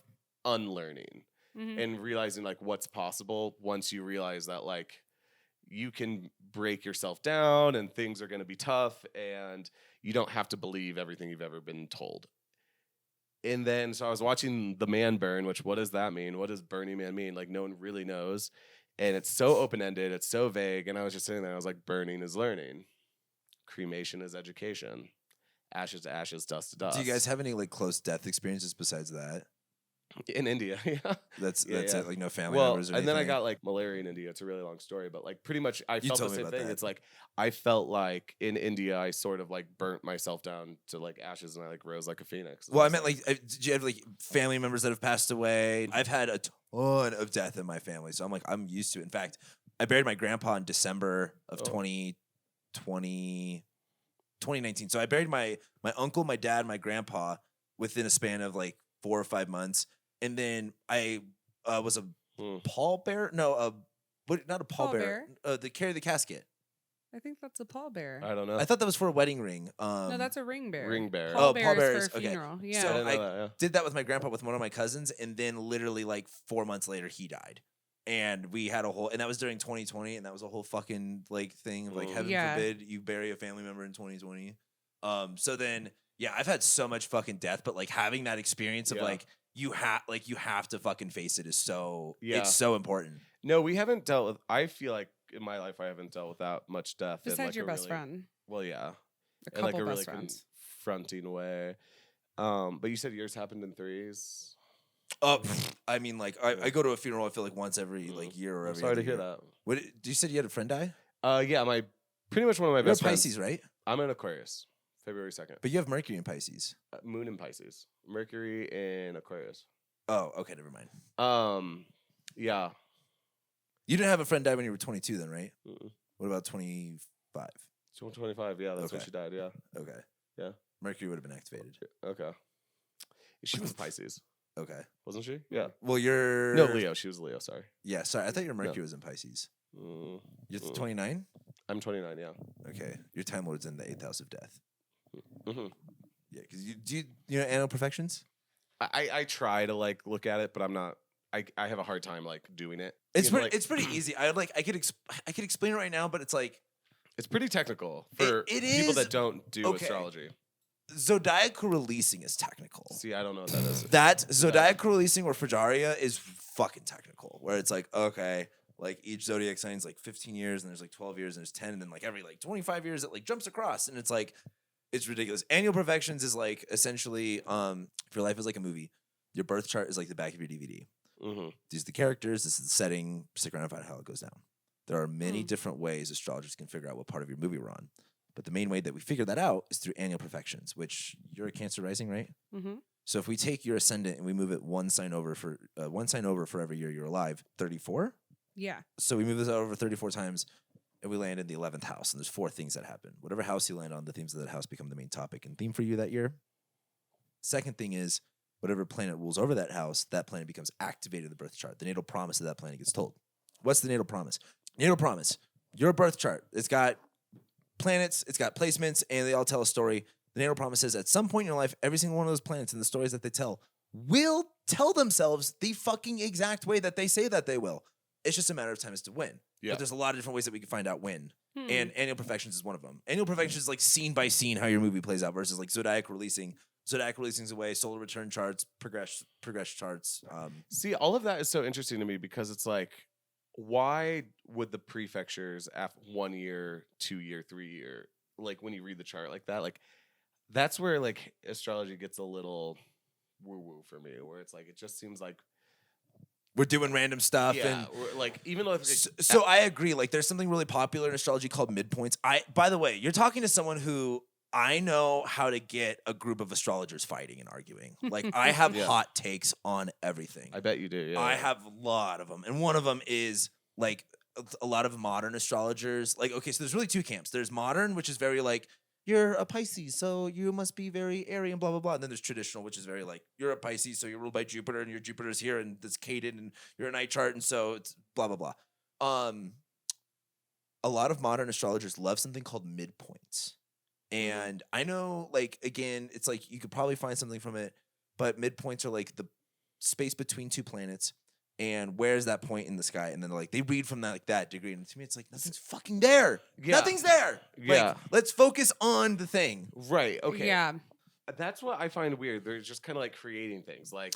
unlearning. Mm-hmm. And realizing like what's possible once you realize that like you can break yourself down and things are going to be tough and you don't have to believe everything you've ever been told. And then so I was watching the man burn, which what does that mean? What does Burning Man mean? Like no one really knows. And it's so open-ended, it's so vague. And I was just sitting there, I was like, burning is learning. Cremation is education. Ashes to ashes, dust to dust. Do you guys have any like close death experiences besides that? In India, yeah. That's it, like no family members or anything. And then I got like malaria in India. It's a really long story, but like pretty much I felt the same thing. It's like I felt like in India I sort of like burnt myself down to like ashes and I like rose like a phoenix. Well, I meant like did you have like family members that have passed away? I've had a ton of death in my family, so I'm used to it. In fact, I buried my grandpa in December of 2019. So I buried my uncle, my dad, my grandpa within a span of like 4 or 5 months. And then I was a pallbearer. No, not a pallbearer. They carry the casket. I think that's a pallbearer. I don't know. I thought that was for a wedding ring. No, that's a ring bearer. Ring bearer. Pallbearers for a funeral. Okay. Yeah. So I did that with my grandpa with one of my cousins, and then literally like 4 months later he died. And we had a whole, and that was during 2020, and that was a whole fucking like thing of like, heaven Yeah. forbid you bury a family member in 2020. So then, yeah, I've had so much fucking death, but like having that experience of Yeah. like you have to fucking face it is so Yeah. it's so important. No, we haven't dealt with. I feel like in my life I haven't dealt with that much death. in, Besides like, your a best really, friend. Well, yeah, A in like couple a really best friends. confronting way. But you said yours happened in threes. I mean, like I go to a funeral. I feel like once every like year or I'm every. sorry other to hear year. that. What you said? You had a friend die? Yeah, my pretty much one of my You're best a Pisces, friends. right? I'm an Aquarius, February 2nd. But you have Mercury in Pisces. Moon in Pisces, Mercury in Aquarius. Oh, okay, never mind. Yeah. You didn't have a friend die when you were 22, then, right? Mm-mm. What about 25? 25. Yeah, that's when Okay. she died. Yeah. Okay. Yeah. Mercury would have been activated. Okay. She was Pisces, Okay. wasn't she? Yeah. Well, you're No, Leo. She was Leo. Sorry. Yeah, sorry. I thought your Mercury was in Pisces. You're 29. I'm 29. Yeah. Okay, your Time Lord's in the 8th house of death. Mm-hmm. Yeah, because you know Anno Perfections. I try to like look at it, but I'm not. I have a hard time like doing it. It's You know, pretty. like, It's pretty easy. I could explain it right now, but it's like it's pretty technical for It people is- that don't do okay. astrology. zodiacal releasing is technical. See, I don't know what that is. That zodiacal releasing or Fajaria is fucking technical. Where it's like, okay, like each zodiac sign's like 15 years, and there's like 12 years, and there's 10, and then like every like 25 years it like jumps across, and it's like it's ridiculous. Annual Perfections is like essentially, if your life is like a movie, your birth chart is like the back of your DVD. Mm-hmm. These are the characters. This is the setting. Stick around and find out how it goes down. There are many different ways astrologers can figure out what part of your movie we're on. But the main way that we figure that out is through annual perfections, which you're a Cancer rising, right? Mm-hmm. So if we take your ascendant and we move it one sign over for every year you're alive, 34. Yeah. So we move this over 34 times, and we land in the 11th house. And there's 4 things that happen. Whatever house you land on, the themes of that house become the main topic and theme for you that year. Second thing is whatever planet rules over that house, that planet becomes activated in the birth chart. The natal promise of that planet gets told. What's the natal promise? Natal promise. Your birth chart. It's got planets, it's got placements, and they all tell a story. The natal promise says at some point in your life, every single one of those planets and the stories that they tell will tell themselves the fucking exact way that they say that they will. It's just a matter of time as to when. Yeah. But there's a lot of different ways that we can find out when. Hmm. And annual perfections is one of them. Annual perfections is like scene by scene how your movie plays out versus like zodiac releasing. Zodiac releasing's away, solar return charts, progress charts. See, all of that is so interesting to me because it's like, why would the prefectures after 1 year, 2 year, 3 year, like when you read the chart like that, like that's where like astrology gets a little woo woo for me, where it's like it just seems like We're doing random stuff. yeah, And or, like even though it's, so I agree. Like there's something really popular in astrology called midpoints. By the way, you're talking to someone who I know how to get a group of astrologers fighting and arguing. Like I have Yeah. hot takes on everything. I bet you do. Yeah, I have a lot of them. And one of them is like a lot of modern astrologers. Like, okay, so there's really 2 camps. There's modern, which is very like, you're a Pisces, so you must be very airy and blah, blah, blah. And then there's traditional, which is very like, you're a Pisces, so you're ruled by Jupiter, and your Jupiter's here, and it's Caden, and you're a night chart, and so it's blah, blah, blah. A lot of modern astrologers love something called midpoints. And I know, like, again, it's like you could probably find something from it, but midpoints are like the space between 2 planets, and where's that point in the sky? And then like they read from that like that degree, and to me, it's like nothing's fucking there. Yeah. Nothing's there. Yeah. Like, let's focus on the thing. right. Okay. Yeah. That's what I find weird. They're just kind of like creating things like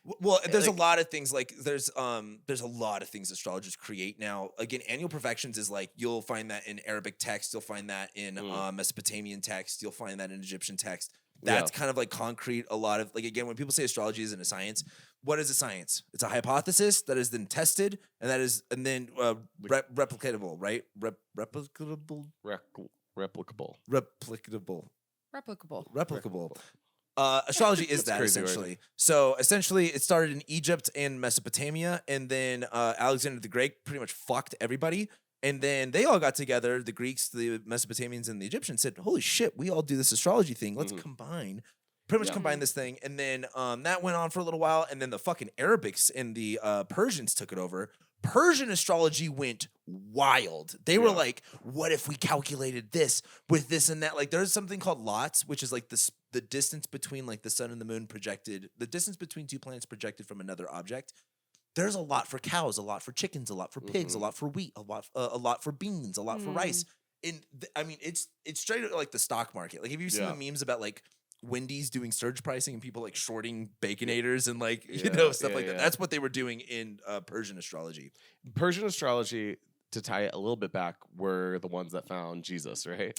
Well, there's a like- lot of things like there's a lot of things astrologers create now. Again, annual perfections is like you'll find that in Arabic text, you'll find that in Mesopotamian text, you'll find that in Egyptian text. That's kind of like concrete. A lot of like again, when people say astrology isn't a science, what is a science? It's a hypothesis that is then tested and then replicatable, right? Replicable. Astrology is that crazy word. essentially. So essentially, it started in Egypt and Mesopotamia, and then Alexander the Great pretty much fucked everybody. And then they all got together, the Greeks, the Mesopotamians, and the Egyptians said, holy shit, we all do this astrology thing. Let's combine this thing. And then that went on for a little while. And then the fucking Arabics and the Persians took it over. Persian astrology went wild. They were like, what if we calculated this with this and that? Like there's something called lots, which is like the distance between like the sun and the moon projected, the distance between 2 planets projected from another object. there's a lot for cows, a lot for chickens, a lot for pigs, a lot for wheat, a lot for beans, a lot for rice. And I mean, it's straight up like the stock market. Like, have you seen the memes about like Wendy's doing surge pricing and people like shorting baconators and like stuff like that? That's what they were doing in Persian astrology. Persian astrology, to tie it a little bit back, were the ones that found Jesus, right?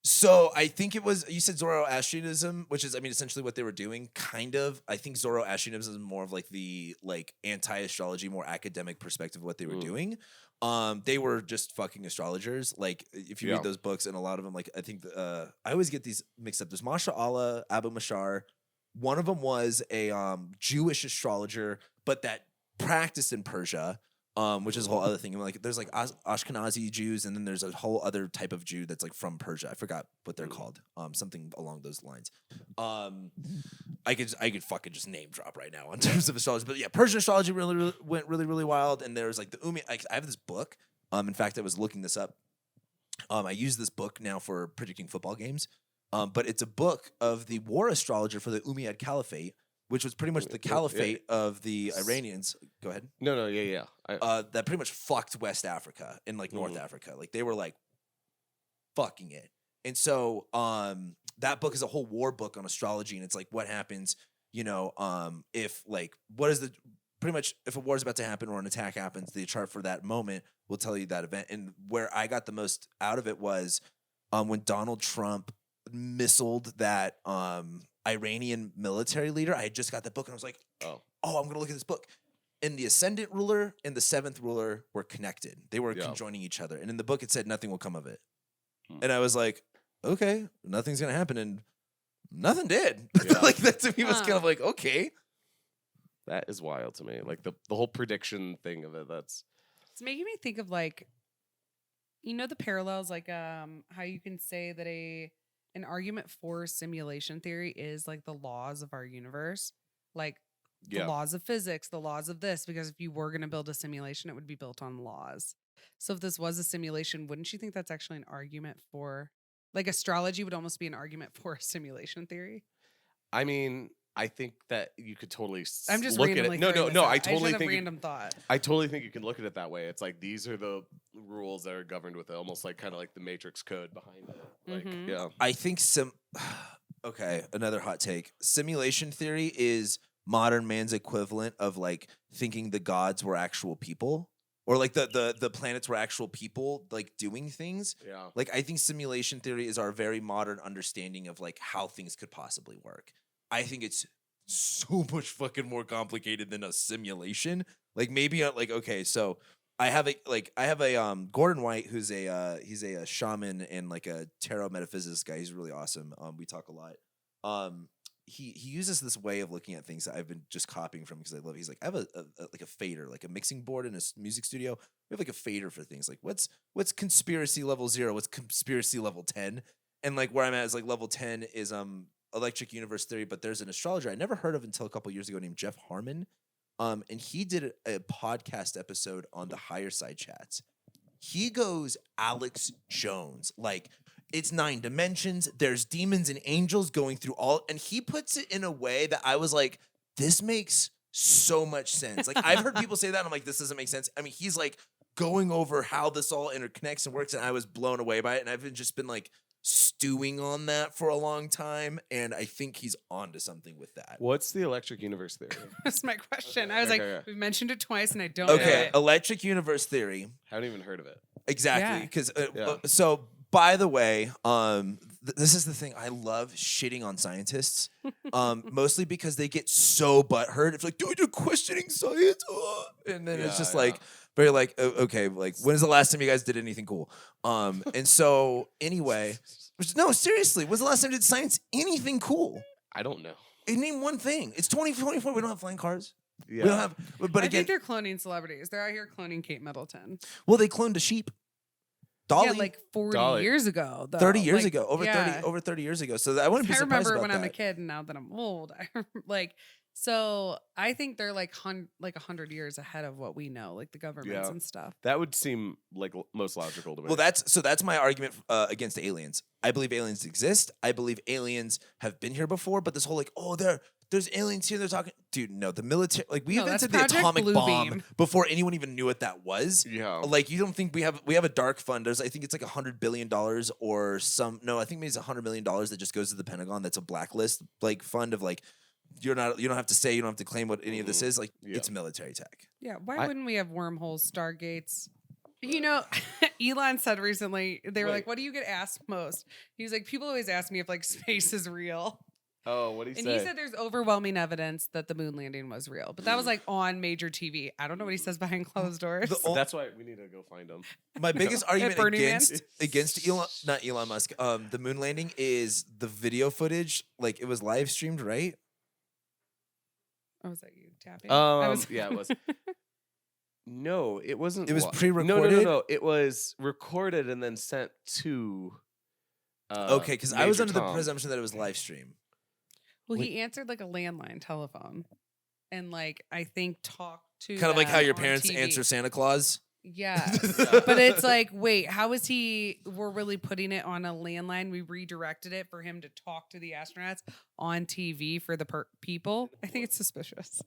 So I think it was, you said Zoroastrianism, which is, I mean, essentially what they were doing, kind of. I think Zoroastrianism is more of like the like anti-astrology, more academic perspective of what they were doing. They were just fucking astrologers. Like, if you read those books, and a lot of them, like, I think I always get these mixed up. There's Masha Allah, Abu Mashar. One of them was a Jewish astrologer, but that practiced in Persia. Which is a whole other thing. Like, there's like Ashkenazi Jews, and then there's a whole other type of Jew that's like from Persia. I forgot what they're called. Something along those lines. I could fucking just name drop right now in terms of astrology, but yeah, Persian astrology went really wild. And there's like the I have this book. In fact, I was looking this up. I use this book now for predicting football games. But it's a book of the war astrologer for the Umayyad Caliphate, which was pretty much the caliphate of the Iranians. Go ahead. No, That pretty much fucked West Africa and like North Africa. Like, they were like fucking it. And so that book is a whole war book on astrology, and it's like what happens, if like pretty much if a war is about to happen or an attack happens, the chart for that moment will tell you that event. And where I got the most out of it was when Donald Trump missiled that Iranian military leader. I had just got that book, and I was like, oh, I'm going to look at this book. And the ascendant ruler and the seventh ruler were connected. They were conjoining each other. And in the book, it said nothing will come of it. And I was like, okay, nothing's going to happen. And nothing did. Like, that to me was kind of like, okay. That is wild to me. Like, the whole prediction thing of it, it's making me think of, like, the parallels, like how you can say that an argument for simulation theory is like the laws of our universe, like the laws of physics, the laws of this, because if you were going to build a simulation, it would be built on laws. So if this was a simulation, wouldn't you think that's actually an argument for, like, astrology would almost be an argument for a simulation theory? I mean, I think that you could totally I'm just look at it. No. I totally think random thought. I totally think you can look at it that way. It's like these are the rules that are governed with it, almost like kind of like the Matrix code behind it. Like, I think okay, another hot take. Simulation theory is modern man's equivalent of like thinking the gods were actual people, or like the planets were actual people, like doing things. Yeah. Like, I think simulation theory is our very modern understanding of like how things could possibly work. I think it's so much fucking more complicated than a simulation. Like, maybe like, okay, so I have a Gordon White, who's he's a shaman and like a tarot metaphysicist guy. He's really awesome. We talk a lot. He uses this way of looking at things that I've been just copying from because I love it. He's like, I have a fader, like a mixing board in a music studio. We have like a fader for things. Like, what's conspiracy level 0? What's conspiracy level 10? And like where I'm at is like level 10 is electric universe theory, but there's an astrologer I never heard of until a couple years ago named Jeff Harmon. And he did a podcast episode on the higher side chats. He goes Alex Jones, like, it's 9 dimensions. There's demons and angels going through all, and he puts it in a way that I was like, this makes so much sense. Like, I've heard people say that, and I'm like, this doesn't make sense. I mean, he's like going over how this all interconnects and works, and I was blown away by it. And I've just been like stewing on that for a long time, and I think he's onto something with that. What's the electric universe theory? That's my question. I was we've mentioned it twice, and I don't know it. Electric universe thery. Haven't even heard of it. Exactly, because so. By the way, this is the thing. I love shitting on scientists, mostly because they get so butthurt. It's like, dude, you're questioning science, and then it's just like very like, okay, like, when is the last time you guys did anything cool? And so anyway, no, seriously, when's the last time you did science anything cool? I don't know. Name one thing. It's 2024. We don't have flying cars. Yeah. We don't have. But I again, think they're cloning celebrities. They're out here cloning Kate Middleton. Well, they cloned a sheep. Dolly, yeah, like 40 years ago. Though. 30 years like, ago. Over 30 years ago. So I wouldn't be surprised about that. I remember when I'm a kid, and now that I'm old, so I think they're like 100 years ahead of what we know, like the governments and stuff. That would seem like most logical to me. Well, that's my argument against aliens. I believe aliens exist. I believe aliens have been here before, but this whole like, oh, there's aliens here. They're talking, dude. No, the military, like we No, that's invented the Project atomic Blue bomb Beam. before anyone even knew what that was. Yeah. Like you don't think we have a dark fund? There's I think it's like $100 billion or some. No, I think maybe it's $100 million that just goes to the Pentagon. That's a blacklist like fund of like you don't have to say, you don't have to claim what any of this is. Like it's military tech. Yeah, why wouldn't we have wormholes, stargates? You know, Elon said recently, they were like, what do you get asked most? He was like, people always ask me if like space is real. Oh, what did he say? And he said there's overwhelming evidence that the moon landing was real. But that was like on major TV. I don't know what he says behind closed doors. That's why we need to go find him. My biggest argument Burning Man? against not Elon Musk, the moon landing is the video footage. Like it was live streamed, right? Oh, was that you tapping? I was Yeah, it was. No, it wasn't. It was pre-recorded? No. It was recorded and then sent to. Okay, because I was Major under the Tom. presumption that it was live stream. Well, he answered like a landline telephone, and like I think talked to Kind of like how them your on parents TV. answer Santa Claus. Yeah, but it's like, wait, how is he? We're really putting it on a landline. We redirected it for him to talk to the astronauts on TV for the people. I think it's suspicious.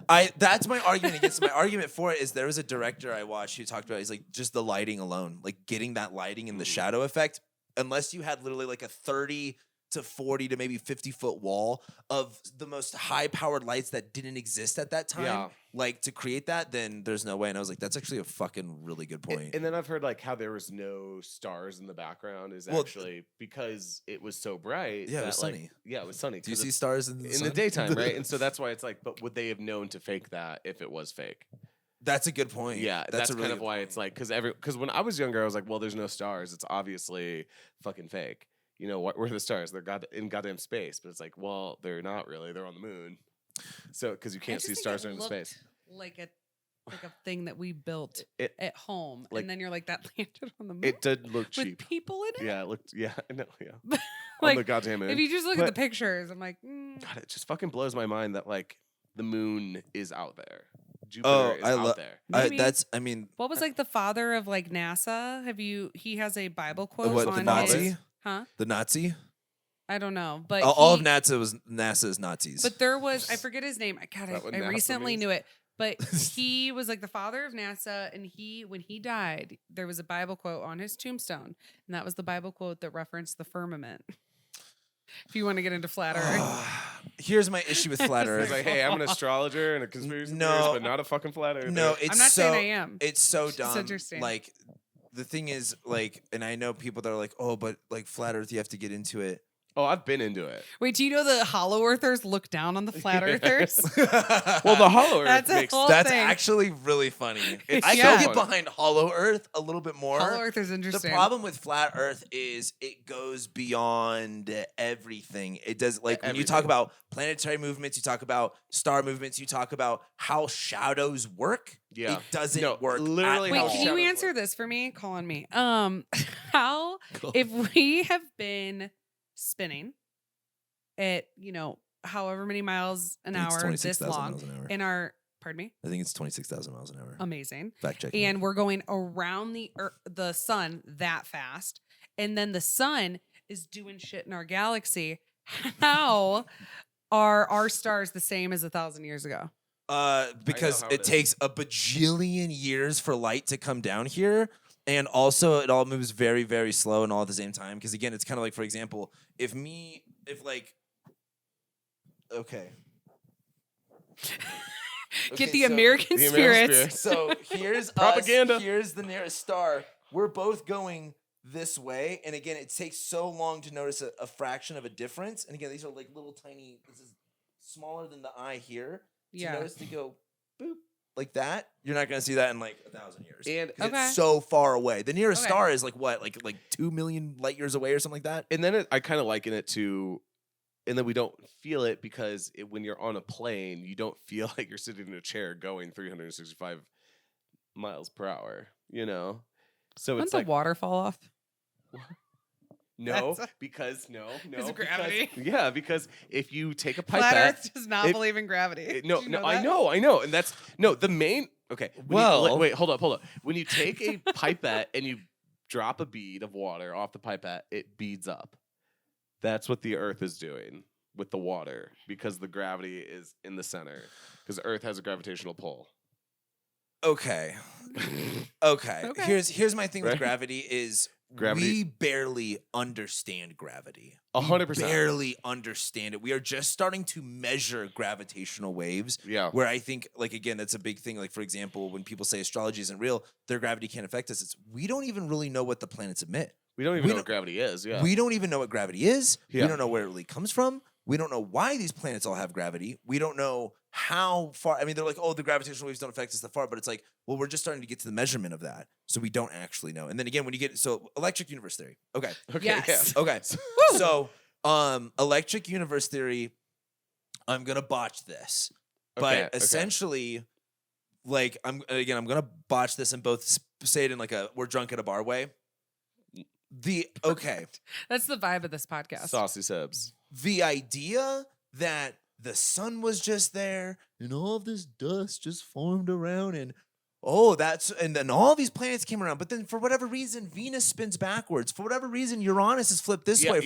That's my argument against it. My argument for it is there was a director I watched who talked about he's like just the lighting alone, like getting that lighting and the shadow effect. Unless you had literally like a 30 to 40 to maybe 50-foot wall of the most high-powered lights that didn't exist at that time, like to create that, then there's no way. And I was like, that's actually a fucking really good point. And then I've heard like how there was no stars in the background is actually because it was so bright. Yeah, it was that, like, sunny. Yeah, it was sunny. Do you see stars in the in sun? the daytime, right? And so that's why it's like, but would they have known to fake that if it was fake? That's a good point. Yeah, that's a really kind of good why point. it's like because when I was younger, I was like, well, there's no stars. It's obviously fucking fake. You know, what were the stars? They're in goddamn space. But it's like, well, they're not really. They're on the moon. So because you can't see stars during the space. Like a thing that we built It- at home, like- and then you're like, that landed on the moon. It did look with cheap. people in it. Yeah, it looked. Yeah, I know. Yeah, Like, on the goddamn moon. if you just look at the But- pictures, I'm like, God, it just fucking blows my mind that like the moon is out there. Jupiter is out there. Maybe. what was like the father of like NASA? He has a Bible quote What, on the Nazi? his, huh? The Nazi? I don't know, but All of NASA's Nazis. But there was, I forget his name. what I NASA recently means? knew it. But he was like the father of NASA, and when he died, there was a Bible quote on his tombstone, and that was the Bible quote that referenced the firmament. If you want to get into flat Earth, Here's my issue with flat It's Earth. like, hey, I'm an astrologer and a conspiracy No. theorist, but not a fucking flat earther. No, it's I'm not so, saying I am. It's so Just dumb. interesting. Like the thing is, like, and I know people that are like, oh, but like flat Earth, you have to get into it. Oh, I've been into it. wait, do you know the Hollow Earthers look down on the flat Earthers? Well, the Hollow Earth That's a makes whole That's thing. actually really funny. I Yeah. can get behind Hollow Earth a little bit more. Hollow Earth is The interesting. problem with flat Earth is it goes beyond everything. It does like when you talk Everything. about planetary movements, you talk about star movements, you talk about how shadows work. Yeah. It doesn't No, work. literally at Wait, how all. can you shadows answer work. this for me? Call on me. How if we have been spinning at however many miles an I think it's hour, this 26,000 long, miles an hour. in our pardon me, I think it's 26,000 miles an hour. amazing, Fact checking. and we're going around the sun that fast, and then the sun is doing shit in our galaxy. How are our stars the same as 1,000 years ago? Because how it it is. takes a bajillion years for light to come down here. And also it all moves very, very slow and all at the same time. Because again, it's kind of like, for example, okay. Get Okay, the so- American The American spirits. So here's Propaganda. us, here's the nearest star. We're both going this way. And again, it takes so long to notice a fraction of a difference. And again, these are like little tiny, this is smaller than the eye here. To Yeah. notice to go boop like that, you're not going to see that in like 1,000 years. And 'Cause Okay. it's so far away. The nearest Okay. star is like what? Like 2 million light years away or something like that? And then I kind of liken it to, and then we don't feel it because when you're on a plane, you don't feel like you're sitting in a chair going 365 miles per hour, So Wouldn't it's the like, water fall off? no, That's- because Because of gravity? Yeah, because if you take a Flat pipette. Earth does not if- believe in gravity. No, Did you no, know I that? know, and that's the main. Okay, Well- wait, hold up. When you take a pipette and you drop a bead of water off the pipette, it beads up. That's what the Earth is doing. with the water because the gravity is in the center because Earth has a gravitational pull. Okay. Okay. Okay. Here's my thing with Right? gravity is Gravity- we barely understand gravity. 100%. We barely understand it. We are just starting to measure gravitational waves. Yeah. Where I think, like, again, that's a big thing. Like, for example, when people say astrology isn't real, their gravity can't affect us. It's we don't even really know what the planets emit. We don't even We know don't- what gravity is. Yeah. We don't even know what gravity is. Yeah. We don't know where it really comes from. We don't know why these planets all have gravity. We don't know how far. I mean, they're like, oh, the gravitational waves don't affect us that far, but it's like, well, we're just starting to get to the measurement of that. So we don't actually know. And then again, when you get, so electric universe theory. Okay. Okay. Yes. Yeah. Okay. So, electric universe theory, I'm going to botch this. But Okay, essentially, like, I'm going to botch this and both say it in like a, we're drunk at a bar way. That's the vibe of this podcast. Saucy Sebs. The idea that the sun was just there and all of this dust just formed around and and then all these planets came around, but then for whatever reason Venus spins backwards, for whatever reason Uranus is flipped this way,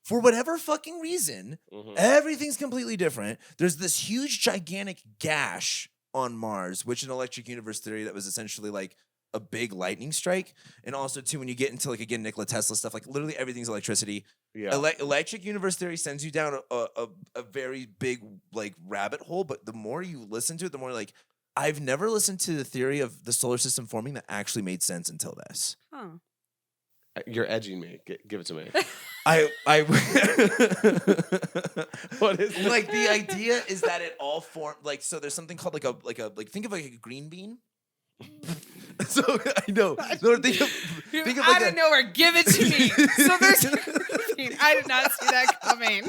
for whatever fucking reason, everything's completely different. There's this huge gigantic gash on Mars, which in electric universe theory that was essentially like a big lightning strike. And also too, when you get into like, again, Nikola Tesla stuff, like literally everything's electricity. Yeah. Electric universe theory sends you down a very big like rabbit hole, but the more you listen to it, the more like, I've never listened to the theory of the solar system forming that actually made sense until this. Huh. You're edging me. Give it to me. I What is this? like the idea is that it all formed like, so there's something called like think of like a green bean. So I know. No, think of like out of nowhere, give it to me. So there's I did not see that coming.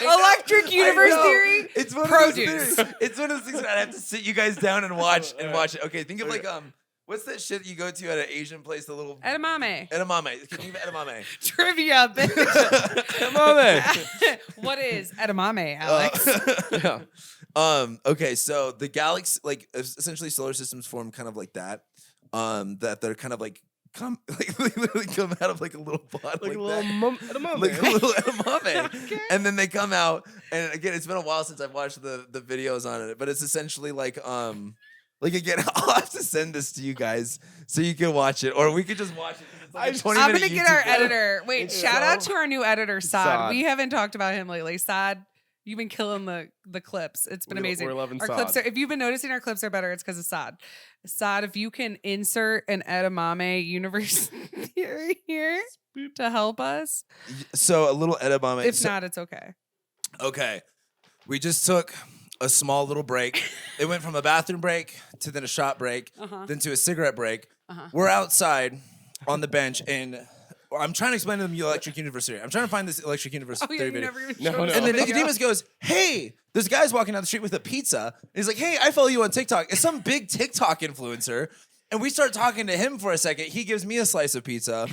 Electric universe theory. It's one Produce. Of those theories. It's one of those things that I have to sit you guys down and watch it. Okay, think of like what's that shit you go to at an Asian place? The little Edamame. Edamame. Can you think of edamame? Trivia, bitch. Edamame. What is edamame, Alex? Yeah. Okay, so the galaxy, like essentially solar systems form kind of like that. That they're kind of like they literally come out of like a little pod, Like a that. little edamame. Like a little edamame. Okay. And then they come out, and again, it's been a while since I've watched the videos on it, but it's essentially like again, I'll have to send this to you guys so you can watch it, or we could just watch it. It's like a 20 I'm minute gonna get our YouTube video. editor. Wait, It's shout out so- to our new editor, Saad. Saad. We haven't talked about him lately. Saad, you've been killing the clips. It's been amazing. We're loving Our Saad. clips are, if you've been noticing our clips are better, it's because of Saad. Saad, if you can insert an edamame universe theory here to help us. So a little edamame. If so- not, it's okay. Okay. We just took a small little break. It went from a bathroom break to then a shot break, then to a cigarette break. We're outside on the bench, and I'm trying to explain to them the electric universe theory. I'm trying to find this electric universe Oh yeah, theory you video. never even No, showed no. us And the then video. Nicodemus goes, hey, this guy's walking down the street with a pizza. And he's like, hey, I follow you on TikTok. It's some big TikTok influencer. And we start talking to him for a second. He gives me a slice of pizza.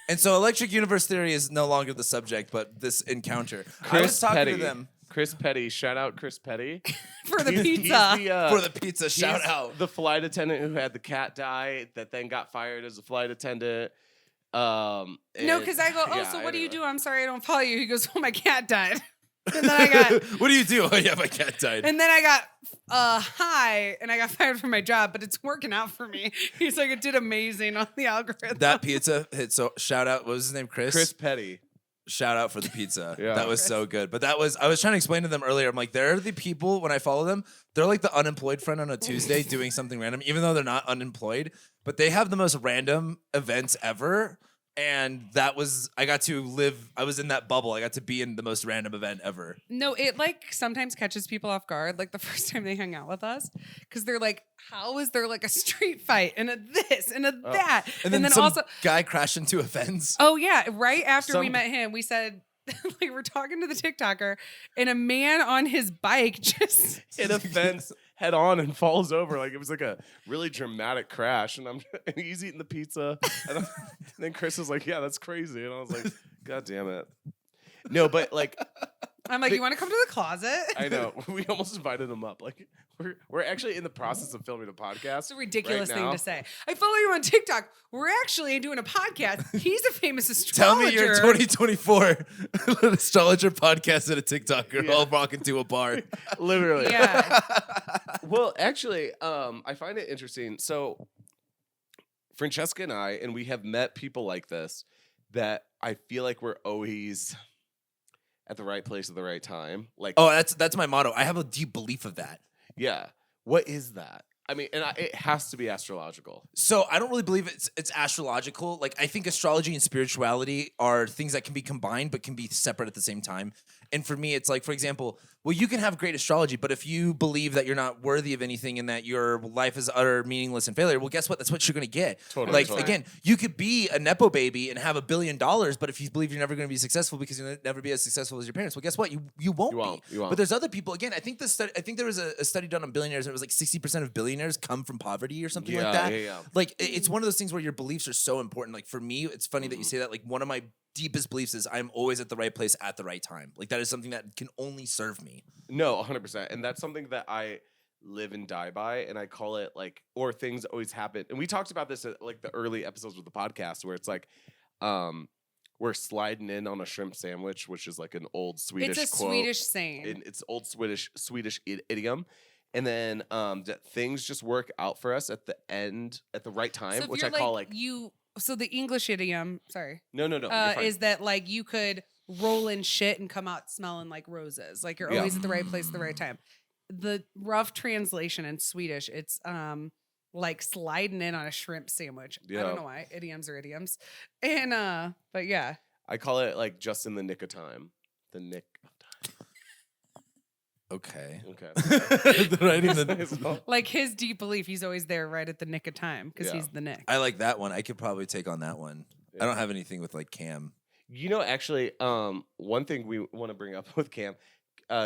And so electric universe theory is no longer the subject, but this encounter. I was talking to them Chris Petty. Shout out Chris Petty. for the He's pizza. for the pizza. Shout he's out. the flight attendant who had the cat die that then got fired as a flight attendant. No, No, because I go, oh, so what do you do? I'm sorry, I don't follow you. He goes, oh, my cat died. And then I got, What do you do? Oh, yeah, my cat died. and then I got high, and I got fired from my job, but it's working out for me. He's like, it did amazing on the algorithm. That pizza hit. So shout out. What was his name? Chris Petty. Shout out for the pizza. Yeah. That was so good. But I was trying to explain to them earlier. I'm like, they're the people when I follow them, they're like the unemployed friend on a Tuesday doing something random, even though they're not unemployed, but they have the most random events ever. And that was, I was in that bubble. I got to be in the most random event ever. No, it like sometimes catches people off guard, like the first time they hung out with us, because they're like, how is there like a street fight and a this and a that? And then some also, guy crashed into a fence. oh yeah, right after we Some- met him, we said, like we're talking to the TikToker, and a man on his bike just Hit a fence head on and falls over. Like it was like a really dramatic crash. And and he's eating the pizza. And then Chris was like, yeah, that's crazy. And I was like, God damn it. No, but like I'm like, you want to come to the closet? I know we almost invited him up. Like we're actually in the process of filming a podcast. It's a ridiculous right thing now. to say. I follow you on TikTok. We're actually doing a podcast. He's a famous Tell astrologer. me you're 2024 an astrologer podcast and a TikToker all rocking to a bar. Literally. Yeah. Well, actually, I find it interesting. So Francesca and we have met people like this that I feel like we're always at the right place at the right time. Like, Oh, that's my motto. I have a deep belief of that. yeah. What is that? I mean, and it has to be astrological. So I don't really believe it's astrological. Like I think astrology and spirituality are things that can be combined but can be separate at the same time. And for me, it's like, for example, well, you can have great astrology, but if you believe that you're not worthy of anything and that your life is utter meaningless and failure, well, guess what? That's what you're going to get. Totally. Like, Totally. again, you could be a Nepo baby and have $1 billion, but if you believe you're never going to be successful because you'll never be as successful as your parents, well, guess what? You won't be. You won't. But there's other people. Again, I think there was a study done on billionaires, and it was like 60% of billionaires come from poverty or something like that. Yeah. Like it's one of those things where your beliefs are so important. Like for me, it's funny that you say that. Like one of my deepest beliefs is I'm always at the right place at the right time. Like that is something that can only serve me. No, 100%. And that's something that I live and die by. And I call it like, or things always happen. And we talked about this at like the early episodes of the podcast where it's like, we're sliding in on a shrimp sandwich, which is like an old Swedish It's a quote. Swedish saying. It's old Swedish idiom. And then that things just work out for us at the end, at the right time, So if which you're I call like So the English idiom, sorry, no, you're fine. is that like you could roll in shit and come out smelling like roses. Like you're always at the right place at the right time. The rough translation in Swedish, it's like sliding in on a shrimp sandwich. I Yeah. don't know why. Idioms are idioms. And but yeah. I call it like just in the nick of time. The nick of time. Okay. Okay. Like his deep belief, he's always there right at the nick of time because Yeah. he's the nick. I like that one. I could probably take on that one. I don't have anything with like Cam. You know, actually, one thing we want to bring up with Cam,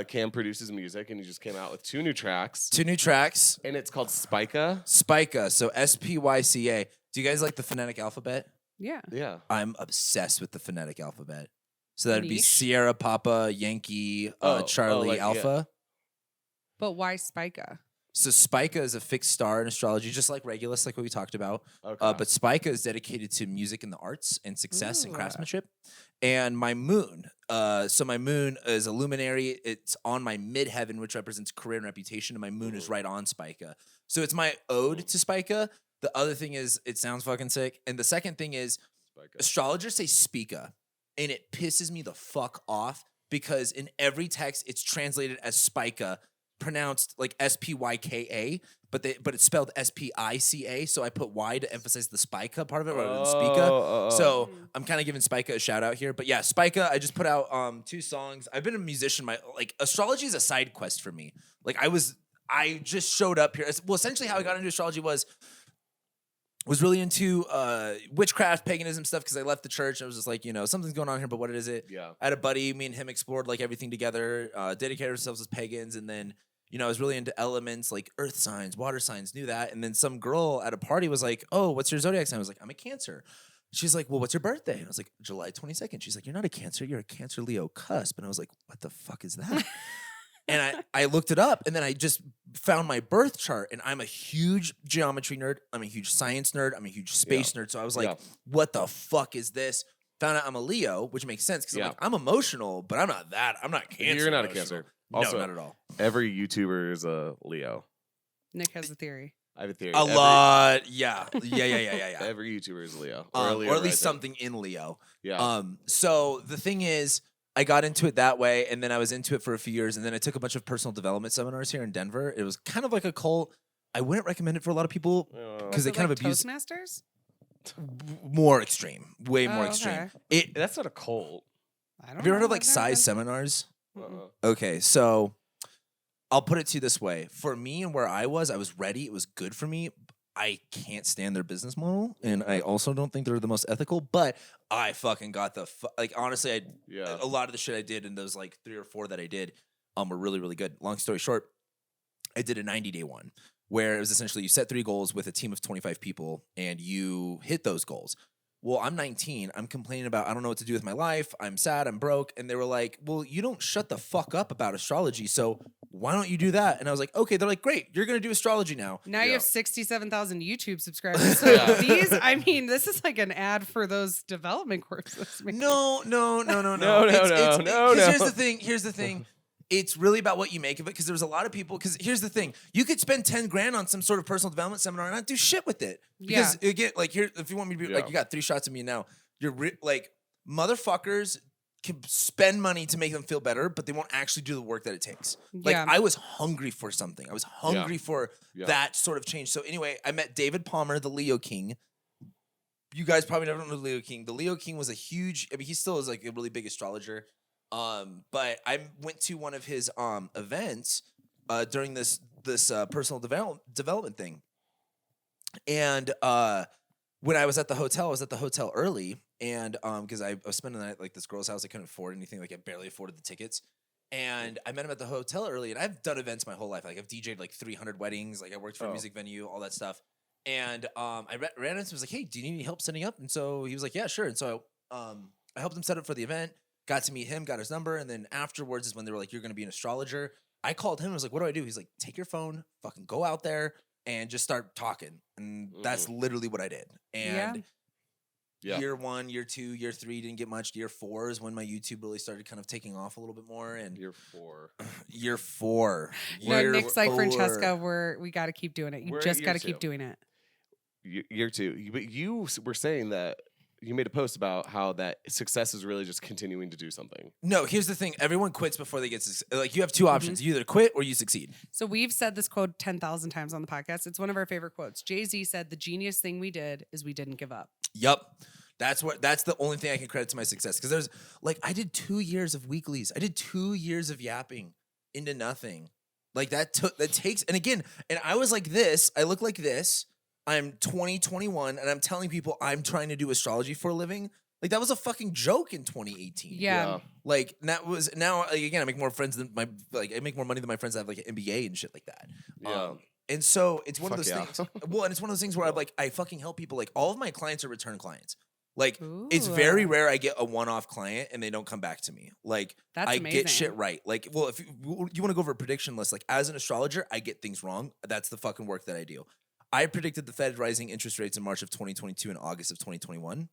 Cam produces music, and he just came out with 2 new tracks. 2 new tracks. And it's called SPYCA. SPYCA. So SPYCA. Do you guys like the phonetic alphabet? Yeah. Yeah. I'm obsessed with the phonetic alphabet. So that'd be Niche. Sierra, Papa, Yankee, Charlie, like, yeah. Alpha. But why SPYCA? So SPYCA is a fixed star in astrology, just like Regulus, like what we talked about. Okay. But SPYCA is dedicated to music and the arts and success and Ooh. craftsmanship. And my moon, so my moon is a luminary. It's on my midheaven, which represents career and reputation. And my moon is right on SPYCA. So it's my ode to SPYCA. The other thing is it sounds fucking sick. And the second thing is SPYCA. astrologers say SPYCA, and it pisses me the fuck off because in every text it's translated as SPYCA, pronounced like SPYKA, but it's spelled SPICA. So I put Y to emphasize the SPYCA part of it rather than SPYCA. So I'm kind of giving SPYCA a shout out here. But yeah, SPYCA, I just put out 2 songs. I've been a musician. My like astrology is a side quest for me. Like I just showed up here. Well, essentially how I got into astrology was really into witchcraft, paganism stuff because I left the church. I was just like, something's going on here, but what is it? Yeah. I had a buddy, me and him explored like everything together, dedicated ourselves as pagans, and then I was really into elements like earth signs, water signs, knew that. And then some girl at a party was like, "Oh, what's your zodiac sign?" I was like, "I'm a Cancer." She's like, "Well, what's your birthday?" And I was like, "July 22nd." She's like, "You're not a Cancer, you're a Cancer Leo cusp." And I was like, "What the fuck is that?" And I looked it up, and then I just found my birth chart, and I'm a huge geometry nerd. I'm a huge science nerd. I'm a huge space nerd. So I was like, what the fuck is this? Found out I'm a Leo, which makes sense because I'm emotional, but I'm not that. I'm not Cancer. You're not a emotional. Cancer. Also, no, not at all. Every YouTuber is a Leo. Nick has a theory. I have a theory. Lot. Yeah. Every YouTuber is a Leo. Or at least rising. something in Leo. Yeah. So the thing is, I got into it that way, and then I was into it for a few years, and then I took a bunch of personal development seminars here in Denver. It was kind of like a cult. I wouldn't recommend it for a lot of people because they kind of abuse Toastmasters? more extreme, way more Oh, extreme. okay. That's not a cult. I don't Have you ever heard know. of like I've never size been- seminars? Uh-uh. Okay, so I'll put it to you this way. For me and where I was ready. It was good for me. I can't stand their business model, and I also don't think they're the most ethical, but I fucking got honestly, a lot of the shit I did in those like 3 or 4 that I did were really, really good. Long story short, I did a 90-day one where it was essentially you set 3 goals with a team of 25 people and you hit those goals. well, I'm 19. I'm complaining about I don't know what to do with my life. I'm sad. I'm broke. And they were like, well, you don't shut the fuck up about astrology. So why don't you do that? And I was like, okay. They're like, great. You're going to do astrology now. Now you Yeah. have 67,000 YouTube subscribers. So Yeah. this is like an ad for those development courses. No. No. Because here's the thing. It's really about what you make of it. Because there was a lot of people. Because here's the thing: you could spend 10 grand on some sort of personal development seminar and not do shit with it. Because again, like here, if you want me to be like, you got 3 shots of me now. You're like motherfuckers can spend money to make them feel better, but they won't actually do the work that it takes. Like I was hungry for something. I was hungry for that sort of change. So anyway, I met David Palmer, the Leo King. You guys probably never know the Leo King. The Leo King was a huge. I mean, he still is like a really big astrologer. But I went to one of his events during this personal development thing, and when I was at the hotel early, and because I was spending the night at, like, this girl's house. I couldn't afford anything, like I barely afforded the tickets, and I met him at the hotel early. And I've done events my whole life. Like I've DJ'd like 300 weddings. Like I worked for a music venue, all that stuff. And I ran into him, was like, hey, do you need any help setting up? And so he was like, yeah, sure. And so I helped him set up for the event. Got to meet him, got his number, and then afterwards is when they were like, you're going to be an astrologer. I called him and was like, what do I do? He's like, take your phone, fucking go out there, and just start talking. And that's literally what I did. And year 1, year 2, year 3 didn't get much. Year 4 is when my YouTube really started kind of taking off a little bit more. And Year 4. Year 4. No, Nick's like, Francesca, we got to keep doing it. You just got to keep doing it. Year 2. But you were saying that you made a post about how that success is really just continuing to do something. No, here's the thing. Everyone quits before they get like, you have 2 options. You either quit or you succeed. So we've said this quote 10,000 times on the podcast. It's one of our favorite quotes. Jay-Z said, the genius thing we did is we didn't give up. Yup. That's the only thing I can credit to my success. Because there's like, I did 2 years of weeklies. I did 2 years of yapping into nothing. Like that takes, and again, and I was like this, I look like this. I'm 20, 21, and I'm telling people I'm trying to do astrology for a living. Like that was a fucking joke in 2018. Yeah. Like now like, again, I make more friends than I make more money than my friends that have like an MBA and shit like that. Yeah. And so it's one of those things. Well, and it's one of those things where I fucking help people. Like all of my clients are return clients. Like it's very rare I get a one-off client and they don't come back to me. Like that's I amazing. get shit right. Like, well, if you want to go over a prediction list, like as an astrologer, I get things wrong. That's the fucking work that I do. I predicted the Fed rising interest rates in March of 2022 and August of 2021.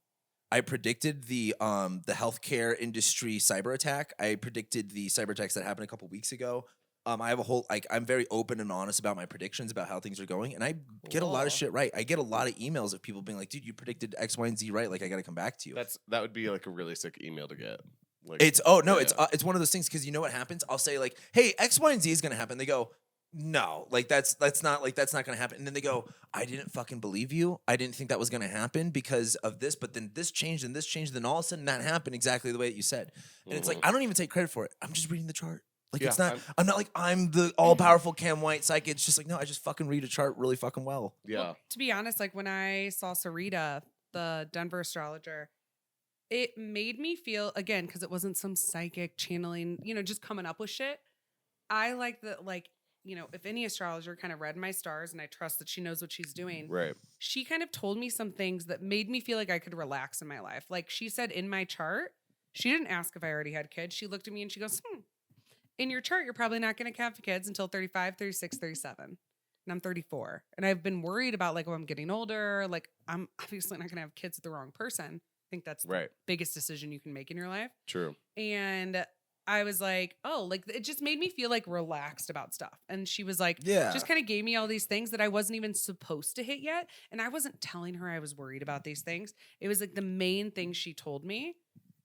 I predicted the healthcare industry cyber attack. I predicted the cyber attacks that happened a couple weeks ago. I have a whole I'm very open and honest about my predictions about how things are going, and I get a lot of shit right. I get a lot of emails of people being like, "Dude, you predicted X, Y, and Z right. Like, I got to come back to you." That would be like a really sick email to get. Like, it's one of those things because you know what happens. I'll say like, "Hey, X, Y, and Z is going to happen." They go, no, like that's not going to happen. And then they go, I didn't fucking believe you. I didn't think that was going to happen because of this, but then this changed and this changed. And then all of a sudden that happened exactly the way that you said. And it's like, I don't even take credit for it. I'm just reading the chart. Like it's not, I'm not like, I'm the all powerful Cam White psychic. It's just like, no, I just fucking read a chart really fucking well. Yeah. Well, to be honest, like when I saw Sarita, the Denver astrologer, it made me feel, again, because it wasn't some psychic channeling, just coming up with shit. I like that, like, if any astrologer kind of read my stars and I trust that she knows what she's doing, right? She kind of told me some things that made me feel like I could relax in my life. Like she said in my chart, she didn't ask if I already had kids. She looked at me and she goes, in your chart, you're probably not going to have kids until 35, 36, 37. And I'm 34. And I've been worried about like, I'm getting older. Like I'm obviously not going to have kids with the wrong person. I think that's the biggest decision you can make in your life. True. And I was like, oh, like it just made me feel like relaxed about stuff. And she was like, just kind of gave me all these things that I wasn't even supposed to hit yet. And I wasn't telling her I was worried about these things. It was like the main thing she told me.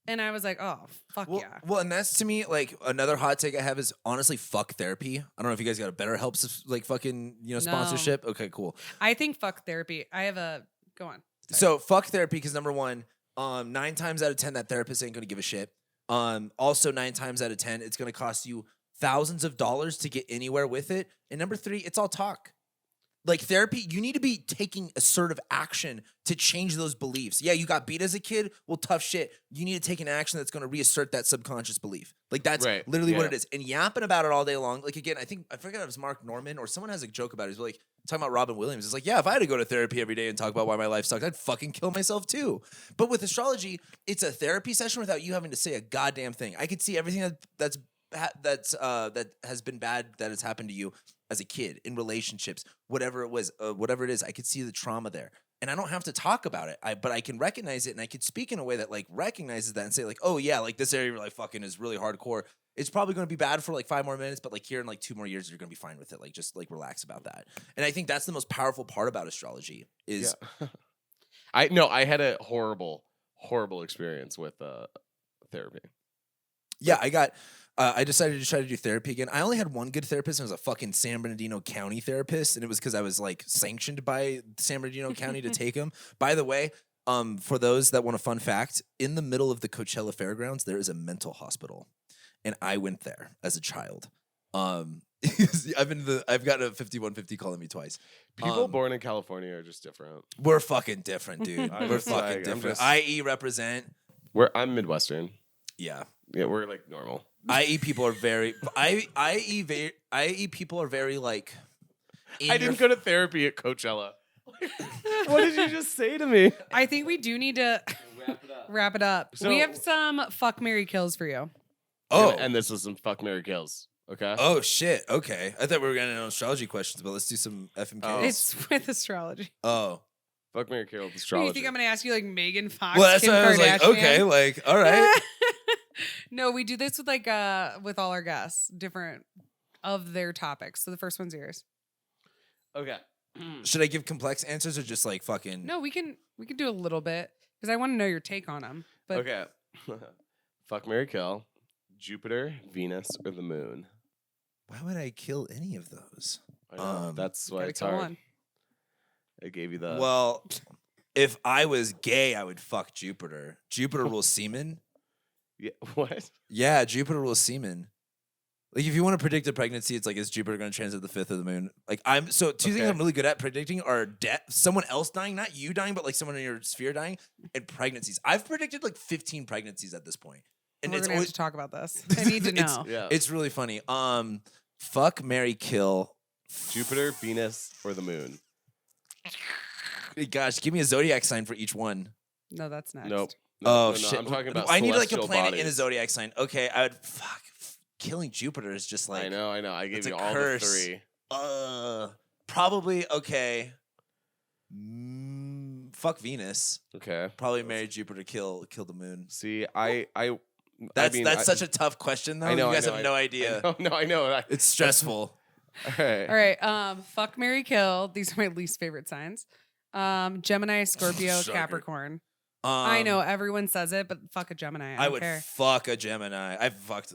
And I was like, oh, fuck yeah. Well, and that's to me, like another hot take I have is honestly, fuck therapy. I don't know if you guys got a better help, like fucking, sponsorship. No. Okay, cool. I think fuck therapy. Go on. Sorry. So fuck therapy because number one, 9 times out of 10, that therapist ain't going to give a shit. Also 9 times out of 10, it's going to cost you thousands of dollars to get anywhere with it. And number 3, it's all talk. Like therapy, you need to be taking assertive action to change those beliefs. Yeah, you got beat as a kid. Well, tough shit. You need to take an action that's going to reassert that subconscious belief. Like that's literally what it is. And yapping about it all day long. Like again, I forget if it was Mark Norman or someone has a joke about it. He's like, Talking about Robin Williams, it's like, yeah, if I had to go to therapy every day and talk about why my life sucked, I'd fucking kill myself too. But with astrology, it's a therapy session without you having to say a goddamn thing. I could see everything that has been bad that has happened to you as a kid in relationships, whatever it was, whatever it is. I could see the trauma there, and I don't have to talk about it. But I can recognize it, and I could speak in a way that like recognizes that and say like, oh yeah, like this area like fucking is really hardcore. It's probably going to be bad for like 5 more minutes, but like here in like 2 more years, you're going to be fine with it. Like just like relax about that. And I think that's the most powerful part about astrology is. Yeah. I had a horrible experience with therapy. Yeah, I decided to try to do therapy again. I only had one good therapist, and it was a fucking San Bernardino County therapist, and it was because I was like sanctioned by San Bernardino County to take him. By the way, for those that want a fun fact, in the middle of the Coachella Fairgrounds, there is a mental hospital, and I went there as a child. I've got a 5150 calling me twice. People born in California are just different. We're fucking different, dude. I'm We're just fucking like- different. I'm IE represent. I'm Midwestern. Yeah. Yeah, we're like normal. IE people are very. IE people are very like. I didn't go to therapy at Coachella. What did you just say to me? I think we do need to wrap it up. So- We have some fuck, marry, kills for you. Oh, And this is some fuck, marry, kills. Okay. oh shit. Okay, I thought we were getting on astrology questions, but let's do some FMKs. Oh. It's with astrology. Oh, Fuck, marry, kill. You Astrology. think I'm going to ask you like Megan Fox? well, that's Kim why I was like, Kardashian? okay, like, all right. No, we do this with like with all our guests, different of their topics. So the first one's yours. Okay. Should I give complex answers or just like fucking? No, we can do a little bit because I want to know your take on them. But Okay. Fuck, marry, kill. Jupiter, Venus, or the moon. Why would I kill any of those? I know. That's why gotta it's kill hard. one. I gave you the. Well, if I was gay, I would fuck Jupiter. Jupiter rules semen. Yeah. What? Yeah, Jupiter rules semen. Like, if you want to predict a pregnancy, it's like, is Jupiter going to transit the 5th of the moon? Like, two things Okay. I'm really good at predicting are death, someone else dying, not you dying, but like someone in your sphere dying, and pregnancies. I've predicted like 15 pregnancies at this point. And we're it's gonna have always, to talk about this. I need to It's- know. Yeah. it's really funny. Fuck, marry, kill. Jupiter, Venus, or the moon. Gosh, give me a zodiac sign for each one. No, that's next. Nope. Oh No, shit! I'm talking about. I need like a celestial planet bodies. in a zodiac sign. Okay, I would fuck. Killing Jupiter is just like I know. I gave it's you a all curse. the 3. Probably okay. Fuck Venus. Okay. Probably marry Jupiter. Kill the moon. See, That's such a tough question though. I know. You guys I know, have no idea. I know. It's stressful. All right. All right. Fuck, marry, kill. These are my least favorite signs. Gemini, Scorpio, Sucker. Capricorn. I know everyone says it, but fuck a Gemini. I I don't would care. fuck a Gemini. I fucked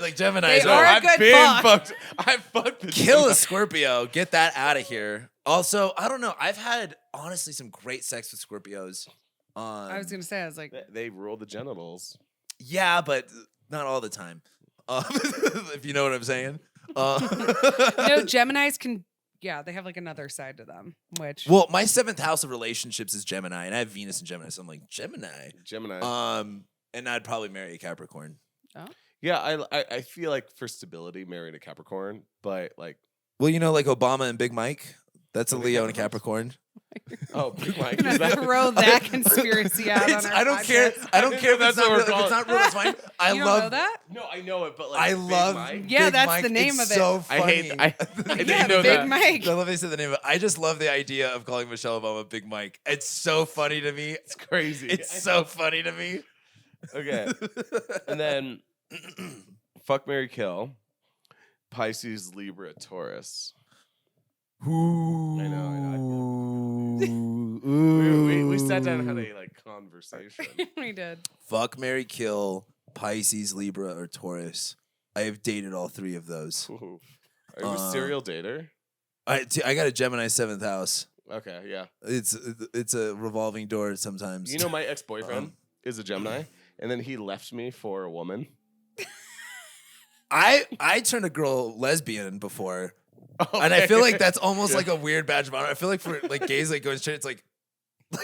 like Gemini. They is are a I've good been fuck. fucked. I fucked the Kill Gemini. a Scorpio. Get that out of here. Also, I don't know. I've had honestly some great sex with Scorpios. I was gonna say, I was like, They rule the genitals. Yeah, but not all the time. If you know what I'm saying. no, Geminis can. Yeah, they have like another side to them, which Well, my 7th house of relationships is Gemini, and I have Venus in Gemini, so I'm like Gemini. Gemini. And I'd probably marry a Capricorn. Yeah, I feel like for stability, marrying a Capricorn, but like, Well, you know, like Obama and Big Mike. That's a Are they Leo and a Capricorns? Capricorn. oh, Big Mike. I'm Is gonna that, throw that conspiracy out on our I don't care. podcast. I don't didn't care know if it's that's not what real. we're If it's not real, that's fine. I You don't love know that? no, I know it, but like, I Big love Mike? Yeah, Big that's Mike. the name It's of it. so I funny. hate. I didn't Yeah, know Big that. Mike. I love they said the name of it. I just love the idea of calling Michelle Obama Big Mike. It's so funny to me. It's crazy. It's so funny to me. Okay. And then fuck, marry, kill. Pisces, Libra, Taurus. Ooh. I know. Ooh. We sat down and had a like conversation. we did. Fuck, marry, kill, Pisces, Libra, or Taurus. I have dated all 3 of those. Ooh. Are you a serial dater? I got a Gemini 7th house. Okay, yeah. It's a revolving door sometimes. You know, my ex-boyfriend is a Gemini, and then he left me for a woman. I turned a girl lesbian before, and I feel like that's almost Yeah. like a weird badge of honor. I feel like for like gays like going straight, it's like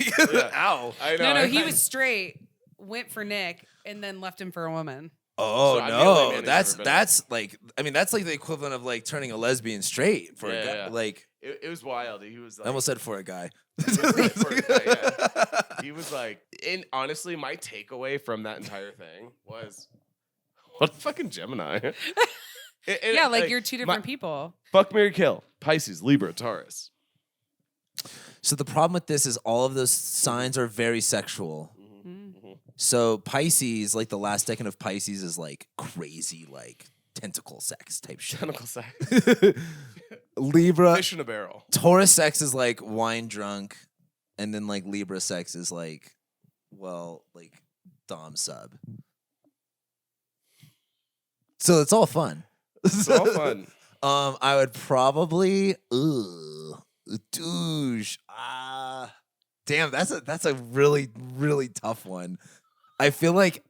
Yeah. ow. I know. No, he was straight, went for Nick, and then left him for a woman. Oh So I'm the only man no, who's that's ever been- that's like I mean that's like the equivalent of like turning a lesbian straight for a Yeah, guy. yeah. Like It was wild. He was like, I almost said for a guy. He was like, and honestly, my takeaway from that entire thing was, what a fucking Gemini. Yeah, like you're two different people. Fuck, marry, kill. Pisces, Libra, Taurus. So the problem with this is all of those signs are very sexual. So Pisces, like the last decan of Pisces, is like crazy, like tentacle sex type shit. Tentacle sex. Libra, Fish in a barrel. Taurus sex is like wine drunk, and then like Libra sex is like, well, like dom sub. So it's all fun. It's all fun. I would probably douche. Damn, that's a really, really tough one. I feel like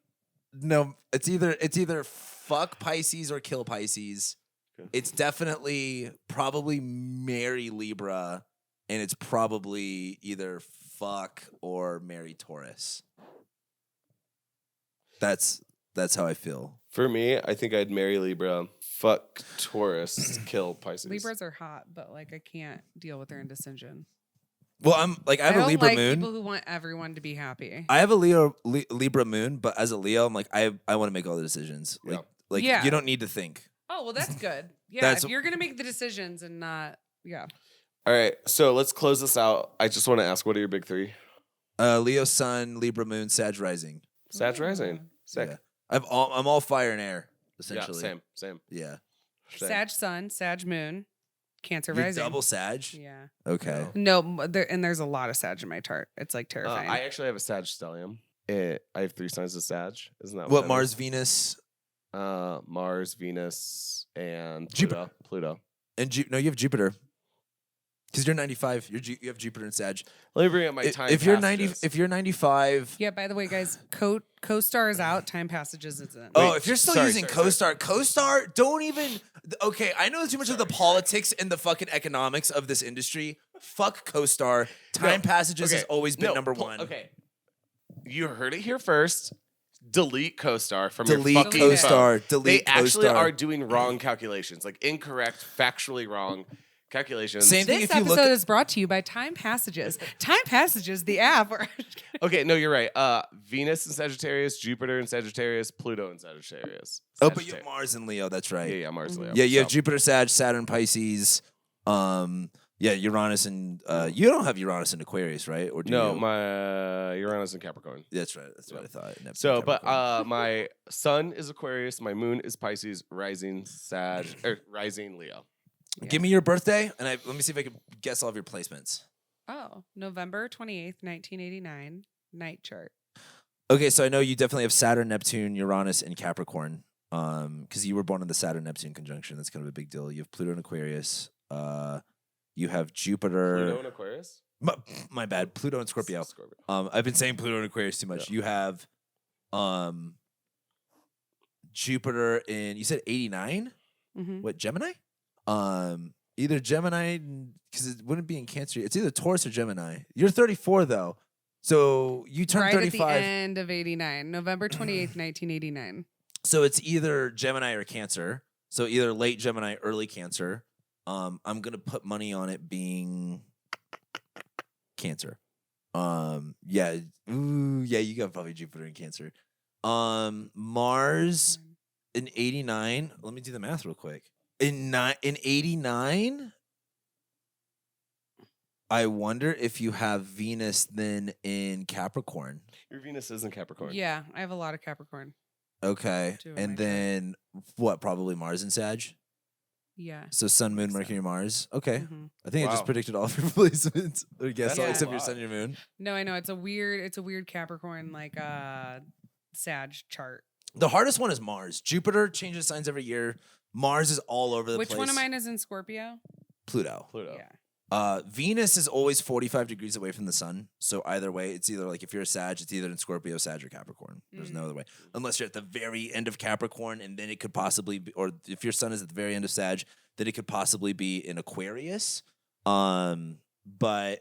no, it's either fuck Pisces or kill Pisces. Okay. It's definitely probably marry Libra, and it's probably either fuck or marry Taurus. That's how I feel. For me, I think I'd marry Libra, fuck Taurus, kill Pisces. Libras are hot, but like I can't deal with their indecision. Well, I have a don't Libra like moon. people who want everyone to be happy. I have a Libra moon, but as a Leo, I'm like I want to make all the decisions. Like Yeah. you don't need to think. Oh, well, that's good. Yeah, That's- if you're going to make the decisions and not, yeah. All right, so let's close this out. I just want to ask, what are your big three? Leo sun, Libra moon, Sag rising. Sag rising. Sick. Yeah. I'm all fire and air essentially. Yeah, same. Yeah. Same. Sag sun, Sag moon, Cancer You're rising. double Sag. Yeah. Okay. No, there's a lot of Sag in my chart. It's like terrifying. I actually have a Sag stellium. I have 3 signs of Sag. Isn't that What that Mars, is? Venus, Mars, Venus, and Jupiter. Pluto. and no, you have Jupiter. Because you're 95, you have Jupiter and Sag. Let me bring up my time. If you're passages. if you're 95, yeah, by the way, guys, CoStar is out. Time Passages isn't. oh, Wait, if you're still sorry, using sorry. CoStar, don't even. Okay, I know too much of the politics and the fucking economics of this industry. Fuck CoStar. Time Passages has always been number one. Okay, you heard it here first. Delete CoStar from Delete your fucking CoStar. phone. Delete They actually CoStar. are doing wrong calculations, like incorrect, factually wrong calculations. Same thing This if you look episode at, is brought to you by Time Passages. Time Passages, the app. Okay, no, you're right. Venus in Sagittarius, Jupiter in Sagittarius, Pluto in Sagittarius. oh, but you have Mars and Leo. That's right. Yeah, Mars, Leo. Yeah, you have So- Jupiter, Sag, Saturn, Pisces. Yeah, Uranus and you don't have Uranus in Aquarius, right? Or do No, you? my Uranus and Capricorn. That's right. That's what I thought. Neptune, So, but Capricorn. my sun is Aquarius, my moon is Pisces, rising rising Leo. Give me your birthday, and let me see if I can guess all of your placements. Oh, November 28th, 1989, night chart. Okay, so I know you definitely have Saturn, Neptune, Uranus, and Capricorn. Because you were born in the Saturn Neptune conjunction. That's kind of a big deal. You have Pluto and Aquarius. You have Jupiter. Pluto and Aquarius? My bad. Pluto and Scorpio. Scorpio. I've been saying Pluto and Aquarius too much. Yeah. You have Jupiter in, you said 89? Mm-hmm. What, Gemini? Either Gemini, because it wouldn't be in Cancer. It's either Taurus or Gemini. You're 34 though, so you turn Right 35. at the end of 89, November 28th, 1989. So it's either Gemini or Cancer. So either late Gemini, early Cancer. I'm gonna put money on it being Cancer. Yeah, you got probably Jupiter in Cancer. Mars in 89. Let me do the math real quick. In 89, I wonder if you have Venus then in Capricorn. Your Venus is in Capricorn. Yeah, I have a lot of Capricorn. Okay. Two in my And chart. then what? Probably Mars and Sag. Yeah. So Sun, Moon, So. Mercury, Mars. Okay. Mhm. I think I just Wow. predicted all of your placements. Or guess That's all a except your lot. Sun, your Moon. No, I know it's a weird Capricorn like Sag chart. The hardest one is Mars. Jupiter changes signs every year. Mars is all over the Which place. one of mine is in Scorpio? Pluto. Pluto. Yeah. Venus is always 45 degrees away from the sun. So either way, it's either like if you're a Sag, it's either in Scorpio, Sag, or Capricorn. There's no other way. Unless you're at the very end of Capricorn, and then it could possibly be, or if your sun is at the very end of Sag, then it could possibly be in Aquarius. And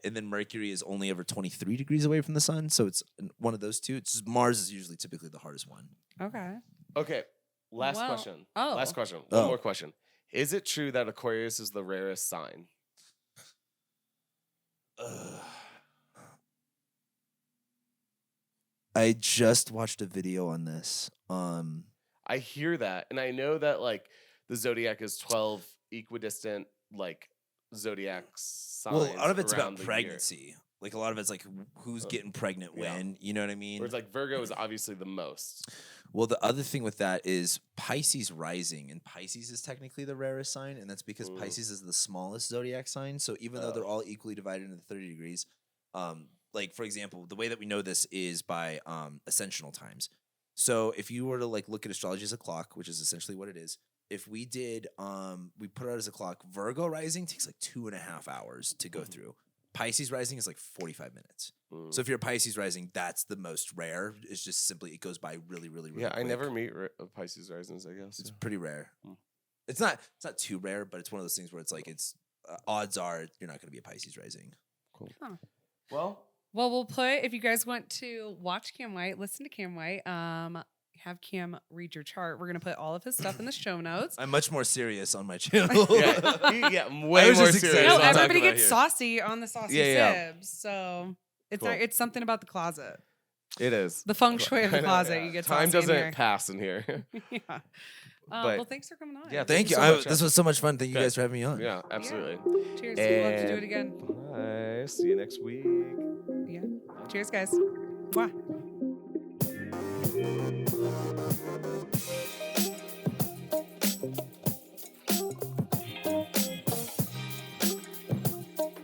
then Mercury is only over 23 degrees away from the sun. So it's one of those two. It's Mars is usually typically the hardest one. Okay. Okay. Last Well, question. oh. Last question. Oh. One more question. Is it true that Aquarius is the rarest sign? I just watched a video on this. I hear that, and I know that like the zodiac is 12 equidistant like zodiac signs. Well, a lot of it's around about the year. pregnancy. Like a lot of it's like who's getting pregnant yeah. when. You know what I mean? Whereas like Virgo is obviously the most. Well, the other thing with that is Pisces rising, and Pisces is technically the rarest sign, and that's because Pisces is the smallest zodiac sign. So even though they're all equally divided into 30 degrees, like for example, the way that we know this is by ascensional times. So if you were to like look at astrology as a clock, which is essentially what it is, if we did we put it out as a clock, Virgo rising takes like 2.5 hours to go through. Pisces rising is like 45 minutes. So if you're Pisces rising, that's the most rare. It's just simply it goes by really, really, really Yeah, quick. I never meet Pisces risings, I guess. It's pretty rare. It's not too rare, but it's one of those things where it's like it's odds are you're not going to be a Pisces rising. Cool. Huh. Well, we'll put, if you guys want to watch Cam White, listen to Cam White, have Cam read your chart. We're going to put all of his stuff in the show notes. I'm much more serious on my channel. way was more just serious. excited. No, I'll talk everybody about gets here. saucy on the Saucy Sibs. So it's Cool. it's something about the closet. It is. The feng shui of the closet. You get Time saucy in doesn't here. pass in here. Yeah. But- Well, thanks for coming on. Yeah, Thank you. so much, This was so much fun. Thank you Okay. guys for having me on. Yeah, absolutely. Cheers. We'd love to do it And again. Bye. See you next week. Yeah. Cheers, guys. Mwah.